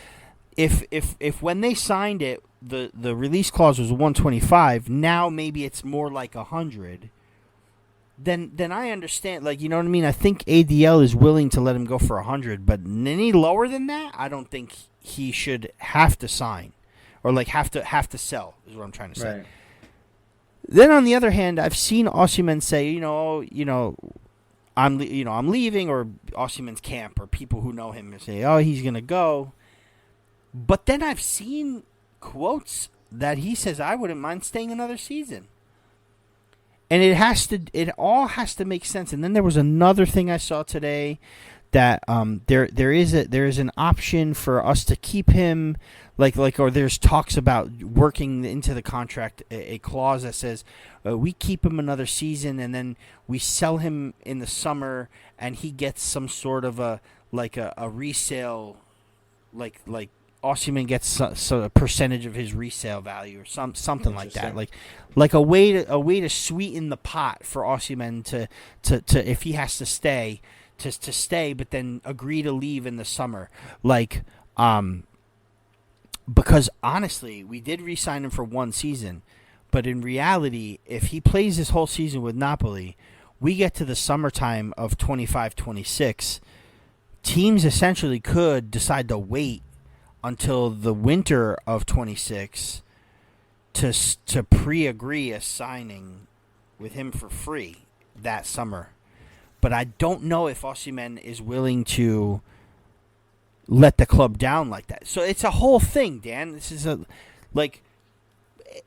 if when they signed it, the release clause was 125, now maybe it's more like 100, then I understand. Like, you know what I mean? I think ADL is willing to let him go for 100, but any lower than that, I don't think he should have to sign or like have to sell, is what I'm trying to say. Right. Then on the other hand, I've seen Osimhen say, I'm leaving, or Osimhen's camp or people who know him say, oh, he's going to go. But then I've seen quotes that he says, I wouldn't mind staying another season. And it all has to make sense. And then there was another thing I saw today that there is an option for us to keep him, or there's talks about working into the contract a clause that says we keep him another season and then we sell him in the summer and he gets some sort of a resale, like Osimhen gets a percentage of his resale value or something like that, like a way to sweeten the pot for Osimhen to if he has to stay, but then agree to leave in the summer, because honestly, we did re-sign him for one season, but in reality, if he plays this whole season with Napoli, we get to the summertime of 25-26, teams essentially could decide to wait until the winter of 26 to pre-agree a signing with him for free that summer. But I don't know if Osimhen is willing to let the club down like that. So it's a whole thing, Dan. This is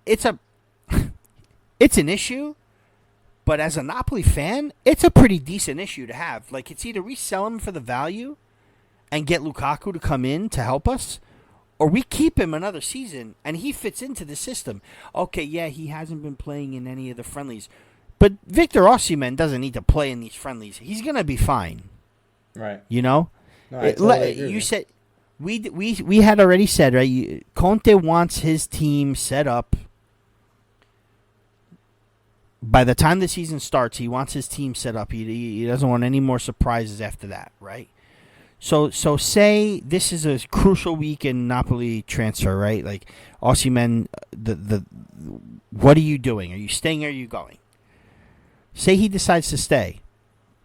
it's an issue, but as a Napoli fan, it's a pretty decent issue to have. Like, it's either we sell him for the value and get Lukaku to come in to help us, or we keep him another season and he fits into the system. Okay, yeah, he hasn't been playing in any of the friendlies, but Victor Osimhen doesn't need to play in these friendlies. He's going to be fine. Right. No, I totally agree. You said we had already said, right? Conte wants his team set up. By the time the season starts, he wants his team set up. He doesn't want any more surprises after that, right? So say this is a crucial week in Napoli transfer, right? Like, Osimhen, what are you doing? Are you staying or are you going? Say he decides to stay.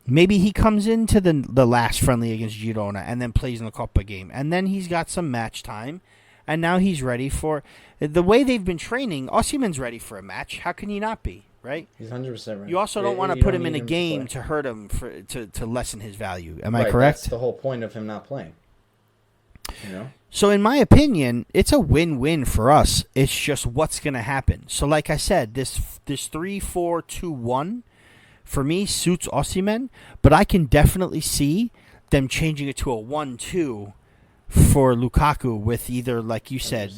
Maybe he comes into the last friendly against Girona and then plays in the Coppa game. And then he's got some match time. And now he's ready for... The way they've been training, Osimhen's ready for a match. How can he not be? right? He's 100% right. You also don't want to put him in a game to hurt him to lessen his value. Am I correct? That's the whole point of him not playing. You know. So in my opinion, it's a win-win for us. It's just what's going to happen. So like I said, this 3-4-2-1 for me suits Osimhen, but I can definitely see them changing it to a 1-2 for Lukaku with either, like you said,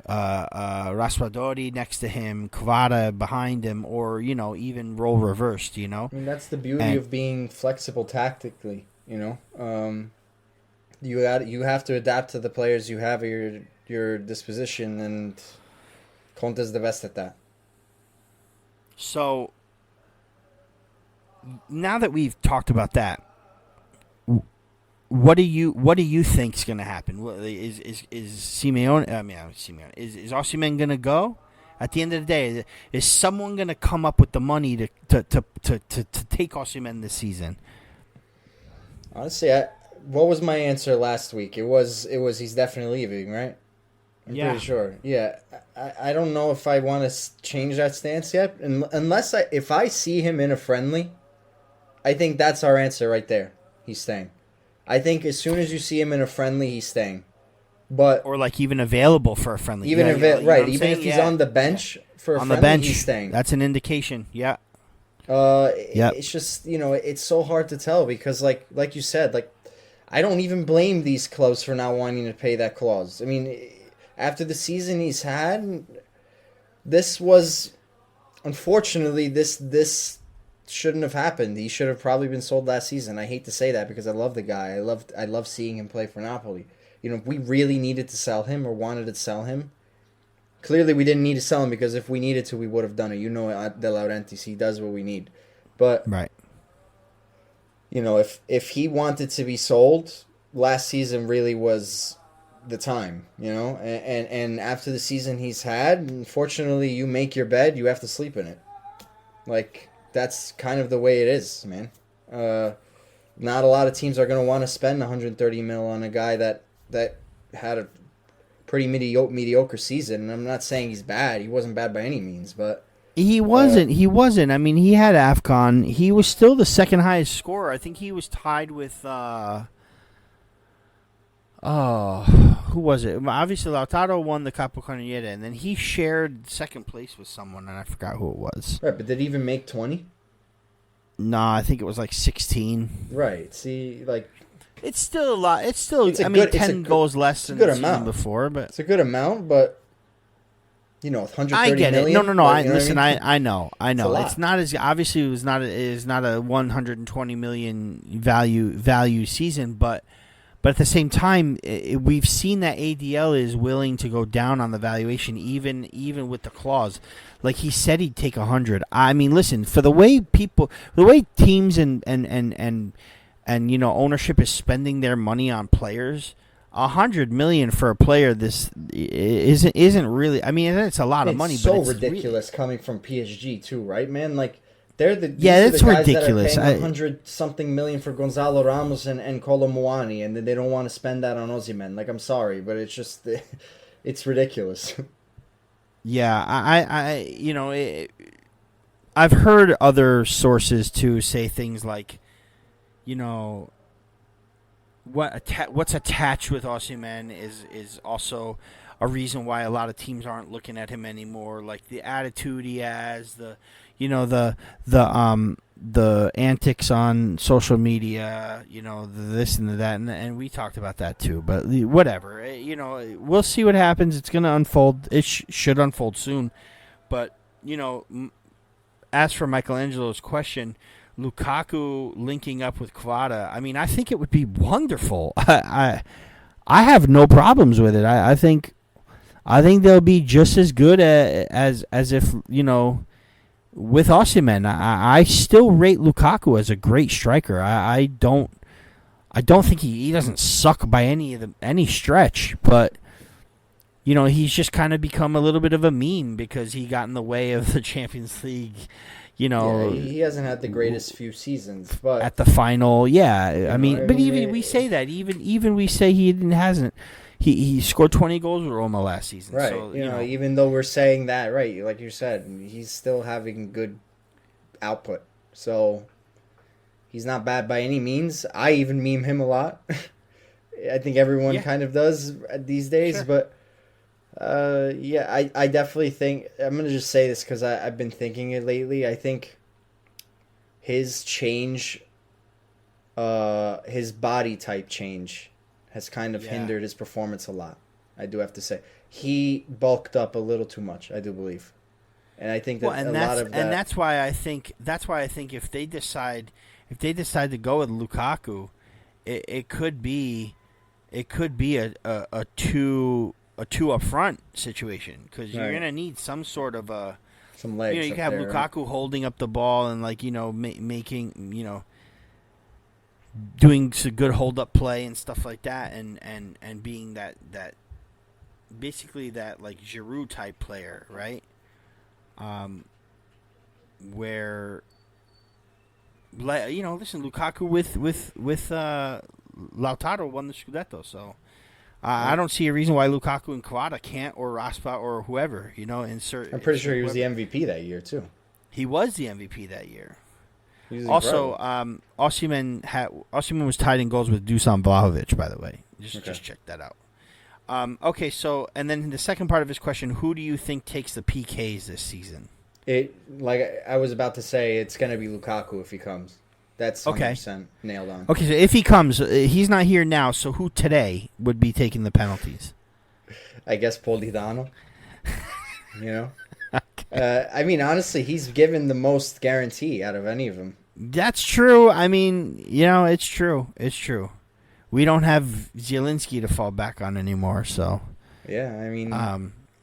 Raspadori next to him, Kvara behind him, or even role reversed. I mean, that's the beauty of being flexible tactically. You have to adapt to the players you have at your disposition, and Conte's the best at that. So now that we've talked about that, what do you think's going to happen? Is Simeone? Is Osimhen going to go? At the end of the day, is someone going to come up with the money to take Osimhen this season? Honestly, what was my answer last week? It was he's definitely leaving, right? I'm pretty sure. Yeah, I don't know if I want to change that stance yet, unless if I see him in a friendly, I think that's our answer right there. He's staying. I think as soon as you see him in a friendly, he's staying. Or like even available for a friendly. Even if he's on the bench for a friendly, he's staying. That's an indication. Yeah. It's just it's so hard to tell because like you said, like I don't even blame these clubs for not wanting to pay that clause. I mean, after the season he's had, this was unfortunately this shouldn't have happened. He should have probably been sold last season. I hate to say that because I love the guy. I love seeing him play for Napoli. If we really needed to sell him or wanted to sell him, clearly we didn't need to sell him because if we needed to, we would have done it. De Laurentiis, he does what we need. But right. If he wanted to be sold, last season really was the time. And after the season he's had, unfortunately, you make your bed, you have to sleep in it. Like. That's kind of the way it is, man. Not a lot of teams are going to want to spend 130 mil on a guy that had a pretty mediocre season. And I'm not saying he's bad. He wasn't bad by any means, but he wasn't. He wasn't. I mean, he had AFCON. He was still the second highest scorer. I think he was tied with. Who was it? Obviously, Lautaro won the Capocannoniere, and then he shared second place with someone, and I forgot who it was. Right, but did he even make 20? No, I think it was like 16. Right. See, like it's still a lot. It's 10 goals less than the season before, but it's a good amount. But 130 I get million. It. No. I know. It's not as obviously it is not a 120 million value season, but at the same time, we've seen that ADL is willing to go down on the valuation, even with the clause. Like he said, he'd take 100. I mean, listen, for the way teams and ownership is spending their money on players, 100 million for a player this isn't really. I mean, it's a lot of money, but it's ridiculous coming from PSG too, right, man? Like. It's ridiculous. That are paying 100-something million for Gonzalo Ramos and Kolo Muani, and then they don't want to spend that on Osimhen. Like, I'm sorry, but it's just, it's ridiculous. Yeah, I've heard other sources too say things like, what's attached with Osimhen is also a reason why a lot of teams aren't looking at him anymore. Like the attitude he has, the antics on social media, this and that, and we talked about that too. But whatever, we'll see what happens. It's going to unfold. It should unfold soon. But as for Michelangelo's question, Lukaku linking up with Kvara, I mean, I think it would be wonderful. I have no problems with it. I think they'll be just as good as if with Osimhen. I still rate Lukaku as a great striker. I don't think he doesn't suck by any stretch, but he's just kind of become a little bit of a meme because he got in the way of the Champions League. He hasn't had the greatest few seasons, but at the final, yeah. I mean, but even we say that, even we say he he scored 20 goals with Roma last season. Right. So, you know, even though we're saying that, right, like you said, he's still having good output. So he's not bad by any means. I even meme him a lot. I think everyone kind of does these days. Sure. But, I definitely think... I'm going to just say this because I've been thinking it lately. I think his change, his body type change has kind of hindered his performance a lot. I do have to say. He bulked up a little too much, I do believe. And I think that lot of that... And that's why I think if they decide to go with Lukaku, it could be a two up front situation, because you're gonna need some sort of some legs. You know, you can have Lukaku holding up the ball and making doing some good hold up play and stuff like that, and being that basically that like Giroud type player, right? Where listen, Lukaku with Lautaro won the Scudetto, so I don't see a reason why Lukaku and Kawada can't, or Raspa or whoever, insert. I'm pretty sure he was the MVP that year too. He was the MVP that year. Also, Osimhen was tied in goals with Dusan Vlahovic, by the way. Just check that out. Okay, so and then the second part of his question: who do you think takes the PKs this season? Like I was about to say, it's going to be Lukaku if he comes. That's 100% nailed on. Okay, so if he comes, he's not here now. So who today would be taking the penalties? I guess Politano. Okay. I mean, honestly, he's given the most guarantee out of any of them. That's true. I mean, it's true. It's true. We don't have Zielinski to fall back on anymore, so. Yeah, I mean,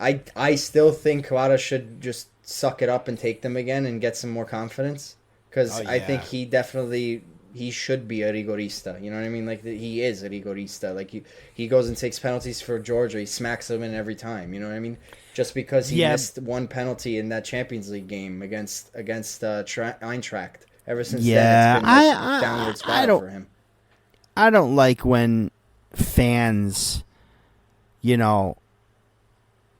I still think Kawada should just suck it up and take them again and get some more confidence, because I think he should be a rigorista. You know what I mean? Like, he is a rigorista. Like, he goes and takes penalties for Georgia. He smacks them in every time. You know what I mean? Just because he missed one penalty in that Champions League game against Eintracht. Ever since then, it's been a downward spiral for him. I don't like when fans,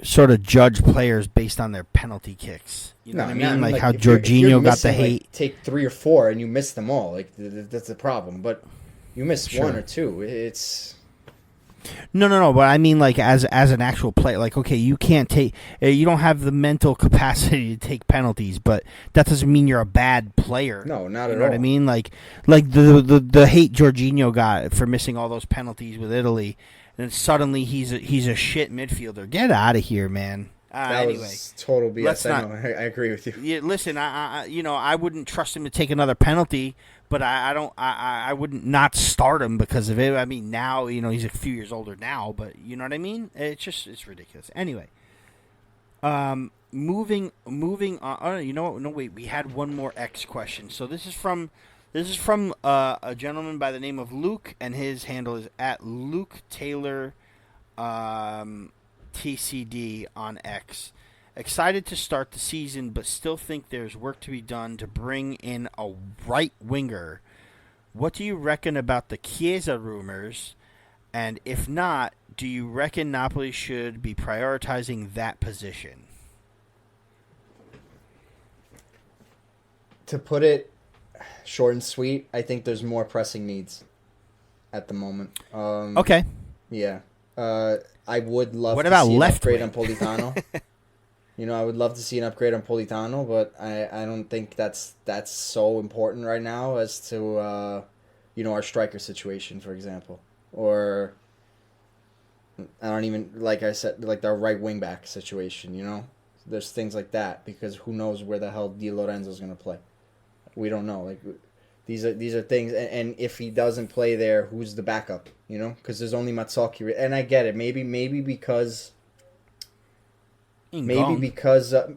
sort of judge players based on their penalty kicks. You know what I mean? Like how Jorginho got the hate. Take 3 or 4 and you miss them all. Like, that's the problem. But you miss 1 or 2. It's... No. But I mean, like, as an actual player, like, okay, you don't have the mental capacity to take penalties, but that doesn't mean you're a bad player. No, not at all. You know what I mean? Like the hate Jorginho got for missing all those penalties with Italy, and then suddenly he's a shit midfielder. Get out of here, man. Anyway, was total BS. I agree with you. Yeah, listen, I wouldn't trust him to take another penalty, but I wouldn't not start him because of it. I mean, now, he's a few years older now, but you know what I mean? It's ridiculous. Anyway, moving on. Oh, you know what? No, wait, we had one more X question. So this is from a gentleman by the name of Luke, and his handle is at Luke Taylor TCD on X. Excited to start the season, but still think there's work to be done to bring in a right winger. What do you reckon about the Chiesa rumors? And if not, do you reckon Napoli should be prioritizing that position? To put it short and sweet, I think there's more pressing needs at the moment. Okay. Yeah. I would love to see an upgrade wing? on Politano. I would love to see an upgrade on Politano, but I don't think that's so important right now as to our striker situation, for example, or I don't even, like I said, like the right wing back situation. There's things like that, because who knows where the hell Di Lorenzo's going to play? We don't know. Like, these are things, and if he doesn't play there, who's the backup? Because there's only Mazzocchi, and I get it. Maybe because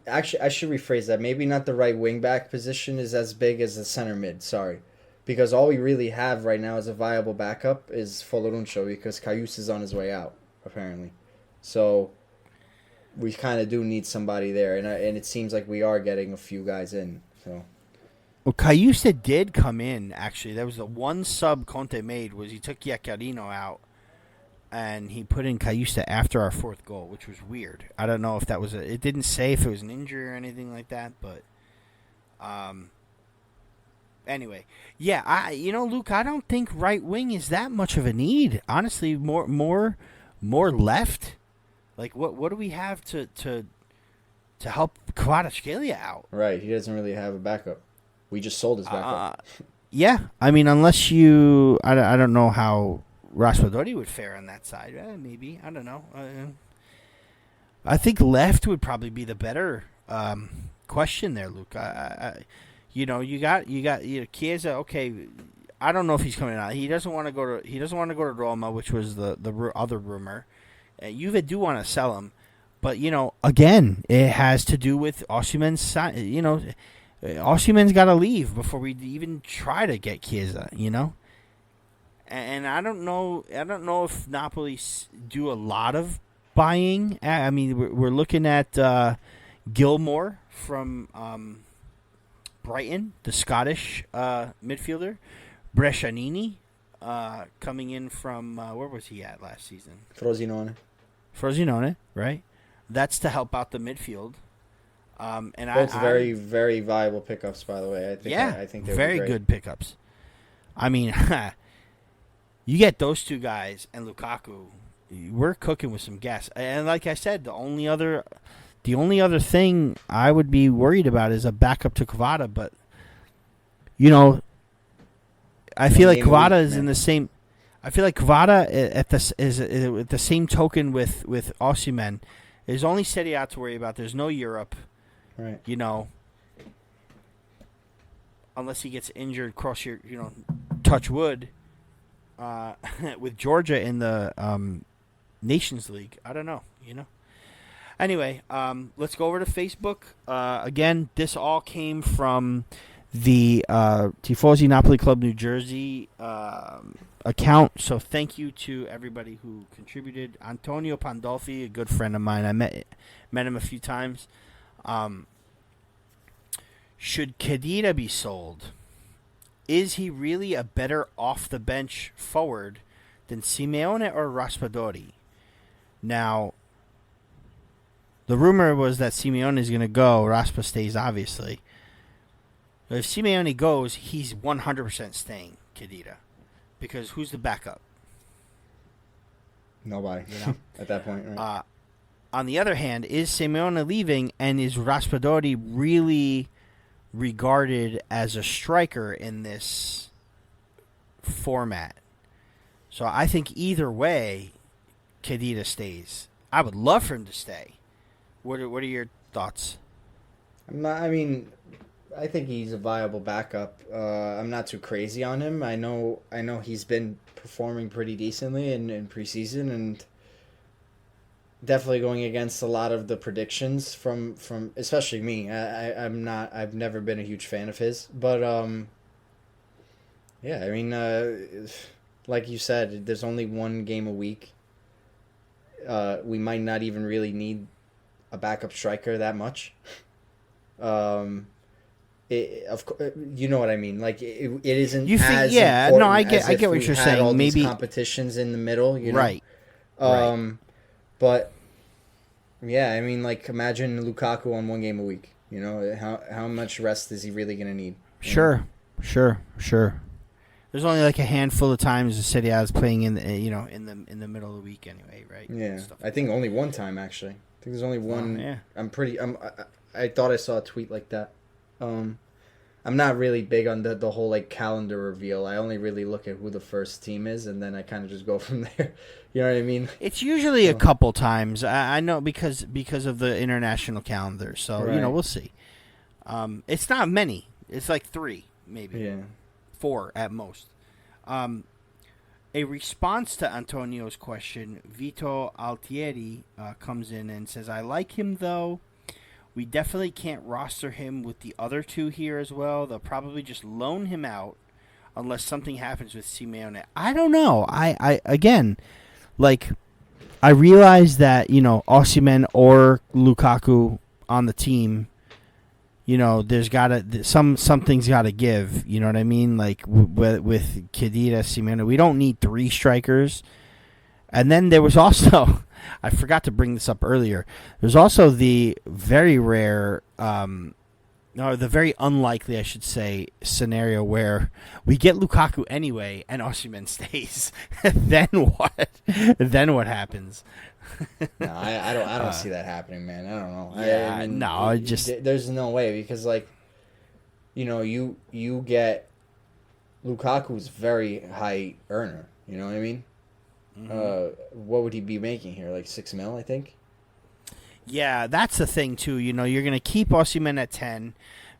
actually I should rephrase that. Maybe not the right wing back position is as big as the center mid. Sorry, because all we really have right now as a viable backup is Foloruncio, because Cayuse is on his way out apparently. So we kind of do need somebody there, and it seems like we are getting a few guys in. So. Well, Cayuse did come in, actually. There was the one sub Conte made was he took Iaccarino out, and he put in Cayusta after our fourth goal, which was weird. I don't know if that was it didn't say if it was an injury or anything like that, but anyway, yeah, Luke, I don't think right wing is that much of a need. Honestly, more left. Like, what do we have to help Kvaratskhelia out? Right, he doesn't really have a backup. We just sold his backup. Yeah, I mean, unless you, I don't know how Raspadori would fare on that side. Maybe, I don't know. I think left would probably be the better question there, Luke. You got Chiesa. Okay, I don't know if he's coming out. He doesn't want to go to Roma, which was the other rumor. Juve do want to sell him, but again, it has to do with Osimhen's. Osimhen's got to leave before we even try to get Chiesa. And I don't know if Napoli do a lot of buying. I mean, we're looking at Gilmore from Brighton, the Scottish midfielder. Brescianini coming in from where was he at last season? Frosinone, right? That's to help out the midfield. And both very, very viable pickups, by the way. I think they're very good pickups. I mean, you get those two guys and Lukaku, we're cooking with some gas. And like I said, the only other thing I would be worried about is a backup to Kvara, but I feel like Kvara is in the same. I feel like Kvara at the same token with Osimhen. There's only Serie A to worry about. There's no Europe, right? Unless he gets injured, touch wood. With Georgia in the Nations League, I don't know. Anyway, let's go over to Facebook. Again, this all came from the Tifosi Napoli Club New Jersey account. So thank you to everybody who contributed. Antonio Pandolfi, a good friend of mine. I met him a few times. Should Khedira be sold? Is he really a better off-the-bench forward than Simeone or Raspadori? Now, the rumor was that Simeone is going to go. Raspa stays, obviously. But if Simeone goes, he's 100% staying, Khedira. Because who's the backup? Nobody, at that point. Right? On the other hand, is Simeone leaving, and is Raspadori really regarded as a striker in this format? So I think either way, Khedira stays. I would love for him to stay. What are your thoughts? I think he's a viable backup. I'm not too crazy on him. I know he's been performing pretty decently in preseason, and definitely going against a lot of the predictions from especially me. I've never been a huge fan of his, but like you said, there's only one game a week. We might not even really need a backup striker that much. You know what I mean? Like it isn't as important. No, I get what you're saying. All maybe these competitions in the middle, right? Right. But yeah, imagine Lukaku on one game a week. How much rest is he really going to need? Sure. There's only like a handful of times the Serie A is playing in the middle of the week anyway, right? Yeah, I think only one time actually. I think there's only one. Yeah. I thought I saw a tweet like that. I'm not really big on the whole like calendar reveal. I only really look at who the first team is, and then I kind of just go from there. You know what I mean? It's usually a couple times. I know because of the international calendar. So right. We'll see. It's not many. It's like 3, maybe 4 at most. A response to Antonio's question, Vito Altieri comes in and says, "I like him though. We definitely can't roster him with the other 2 here as well. They'll probably just loan him out unless something happens with Simeone." I don't know. I realize that, Osimhen or Lukaku on the team, there's something's got to give. You know what I mean? Like with Khedira, Simeone, we don't need 3 strikers. And then there was also, I forgot to bring this up earlier, there's also the very rare, or the very unlikely, I should say, scenario where we get Lukaku anyway and Osimhen stays. Then what? Then what happens? No, I don't see that happening, man. I don't know. Yeah, I mean, no, there's no way, because, like, you get Lukaku's very high earner. You know what I mean? Mm-hmm. What would he be making here? Like $6 million, I think. Yeah, that's the thing too. You're going to keep Osimhen at 10.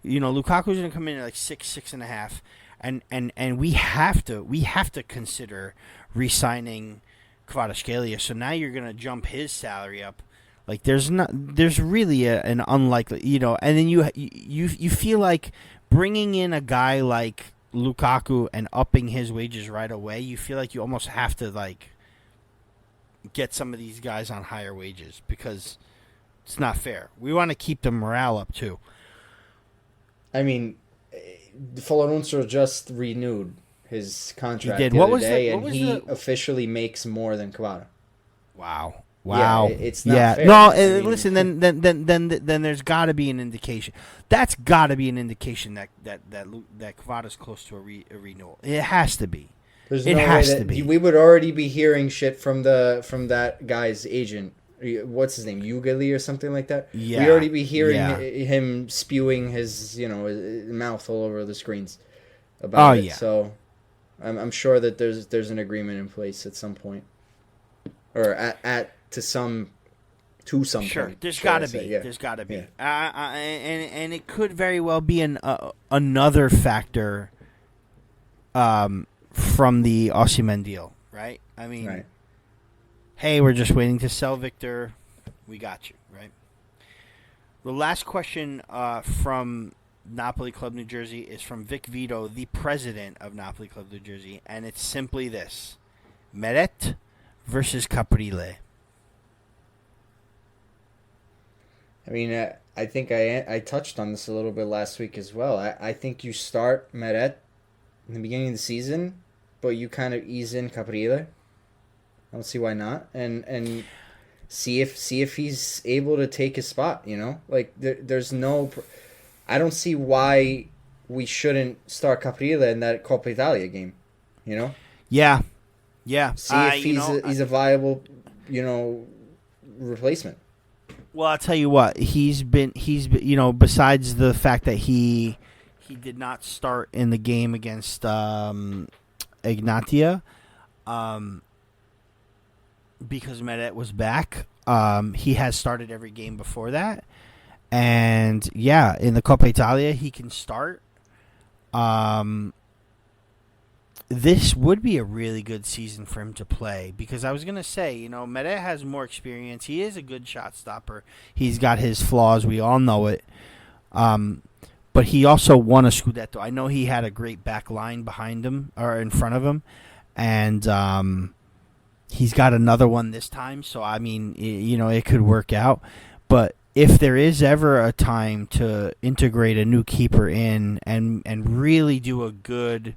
Lukaku's going to come in at like 6.5, and we have to consider re-signing Kvaratskhelia. So now you're going to jump his salary up. Like there's really an unlikely, and then you feel like bringing in a guy like Lukaku and upping his wages right away. You feel like you almost have to like get some of these guys on higher wages because it's not fair. We want to keep the morale up too. I mean, Russo just renewed his contract he did. the other day, and he officially makes more than Kvara. Wow. Yeah, it's not fair. No, I mean, listen. Then there's got to be an indication. That's got to be an indication that Kvara's close to a renewal. It has to be. There's no way that we would already be hearing shit from that guy's agent. What's his name? Ugali or something like that. Yeah, we already be hearing him spewing his his mouth all over the screens about it. Yeah. So I'm sure that there's an agreement in place at some point, or to some sure, point. There's got to be. Yeah. There's got to be. Yeah. And it could very well be another factor from the Osimhen deal, right? I mean, right. Hey, we're just waiting to sell Victor. We got you, right? The last question from Napoli Club New Jersey is from Vic Vito, the president of Napoli Club New Jersey, and it's simply this: Meret versus Caprile. I mean, I think I touched on this a little bit last week as well. I think you start Meret in the beginning of the season, but you kind of ease in Caprile. I don't see why not, and see if he's able to take his spot. Like there's no, I don't see why we shouldn't start Caprile in that Coppa Italia game. Yeah. See if he's a viable, replacement. Well, I'll tell you what, he's been besides the fact that he did not start in the game against Egnatia, because Meret was back. He has started every game before that, and in the Coppa Italia he can start. This would be a really good season for him to play, because I was going to say, Meret has more experience. He is a good shot stopper. He's got his flaws. We all know it. But he also won a Scudetto. I know he had a great back line behind him, or in front of him. And he's got another one this time. So, I mean, it could work out. But if there is ever a time to integrate a new keeper in and really do a good...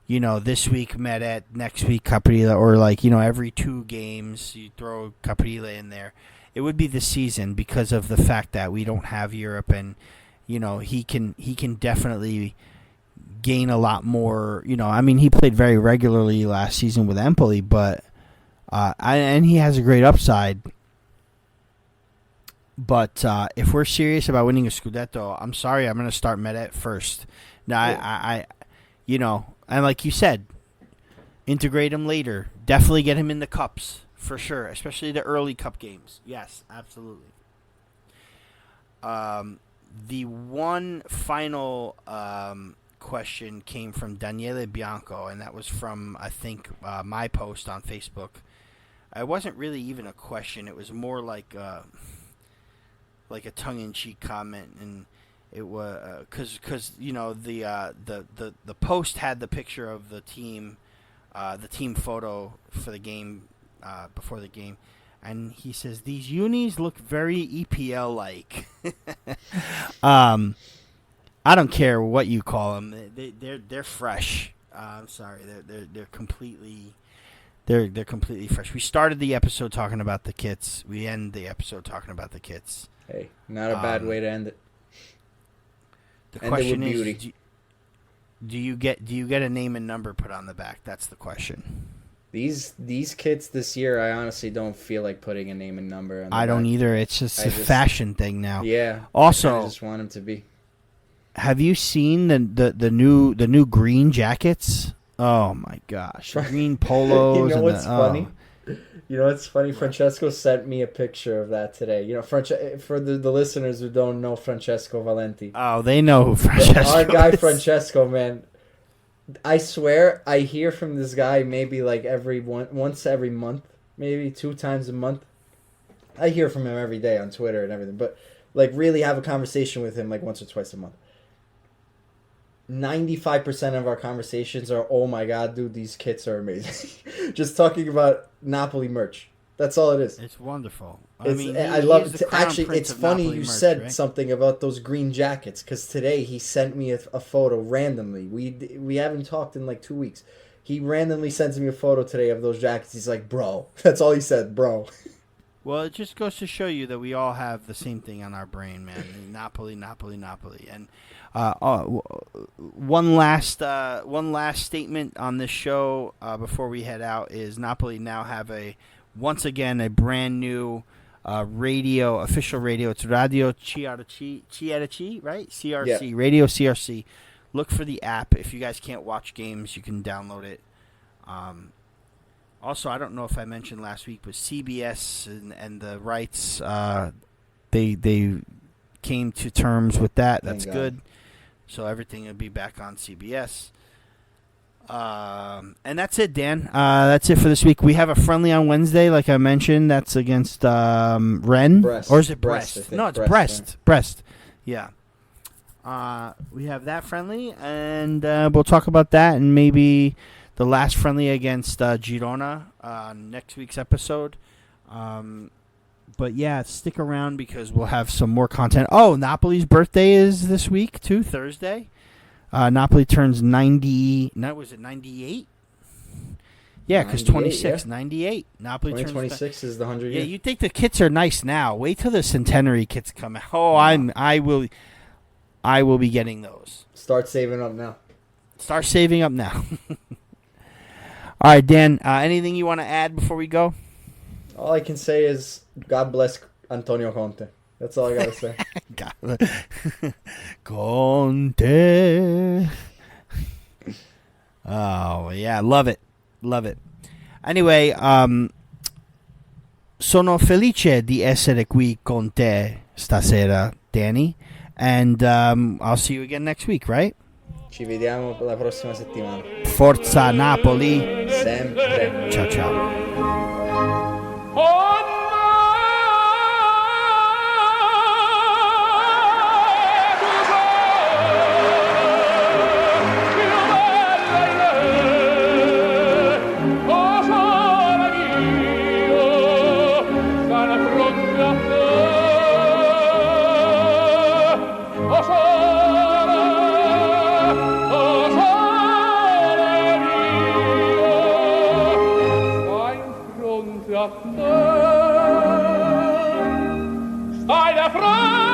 this week Meret, next week Caprile, or every 2 games you throw Caprile in there. It would be the season, because of the fact that we don't have Europe, and he can definitely gain a lot more. He played very regularly last season with Empoli, but and he has a great upside. But if we're serious about winning a Scudetto, I'm sorry, I'm going to start Meret first. Now, I and like you said, integrate him later. Definitely get him in the cups, for sure, especially the early cup games. Yes, absolutely. The one final question came from Daniele Bianco, and that was from, I think, my post on Facebook. It wasn't really even a question. It was more like a tongue-in-cheek comment, and it was because the post had the picture of the team photo for the game before the game, and he says these unis look very EPL like. I don't care what you call them; they're fresh. I'm sorry, they're completely They're completely fresh. We started the episode talking about the kits. We end the episode talking about the kits. Hey, not a bad way to end it. The question is, do you get a name and number put on the back? That's the question. These kits this year, I honestly don't feel like putting a name and number on the I don't back. either. It's just a fashion thing now. Yeah. Also, I just want them to be. Have you seen the new green jackets? Oh my gosh, green polos. You know what's funny? You know what's funny? Francesco sent me a picture of that today. You know, for the listeners who don't know Francesco Valenti. Oh, they know who Francesco Our guy is. Francesco, man. I swear, I hear from this guy maybe like once every month, maybe 2 times a month. I hear from him every day on Twitter and everything, but like really have a conversation with him like once or twice a month. 95% of our conversations are, oh my god, dude, these kits are amazing. Just talking about Napoli merch. That's all it is. It's wonderful. I love it. Actually, it's funny Napoli you merch, said right? something about those green jackets, because today he sent me a photo randomly. We haven't talked in like 2 weeks. He randomly sends me a photo today of those jackets. He's like, bro. That's all he said, bro. Well, it just goes to show you that we all have the same thing on our brain, man. Napoli, Napoli, Napoli. And one last statement on this show before we head out is Napoli now have once again a brand new official radio. It's Radio CRC, right? CRC, Yeah. Radio CRC. Look for the app. If you guys can't watch games, you can download it. Also, I don't know if I mentioned last week, but CBS and the rights, they came to terms with that. That's good. So everything will be back on CBS. And that's it, Dan. That's it for this week. We have a friendly on Wednesday, like I mentioned. That's against Ren. Brest. Or is it Brest? No, it's Brest. Brest. Yeah. We have that friendly, and we'll talk about that and maybe the last friendly against Girona next week's episode. But yeah, stick around because we'll have some more content. Oh, Napoli's birthday is this week too, Thursday. Napoli turns 90. No, was it 98? Yeah, because 26, yeah. 98. Napoli 2026 is the 100 year. Yeah, you think the kits are nice now. Wait till the centenary kits come out. Oh, I will be getting those. Start saving up now. Start saving up now. All right, Dan, anything you want to add before we go? All I can say is God bless Antonio Conte. That's all I got to say. Conte. Oh, yeah, love it. Love it. Anyway, sono felice di essere qui con te stasera, Danny. And I'll see you again next week, right? Ci vediamo la prossima settimana. Forza Napoli. Sempre. Ciao, ciao. Stai da frente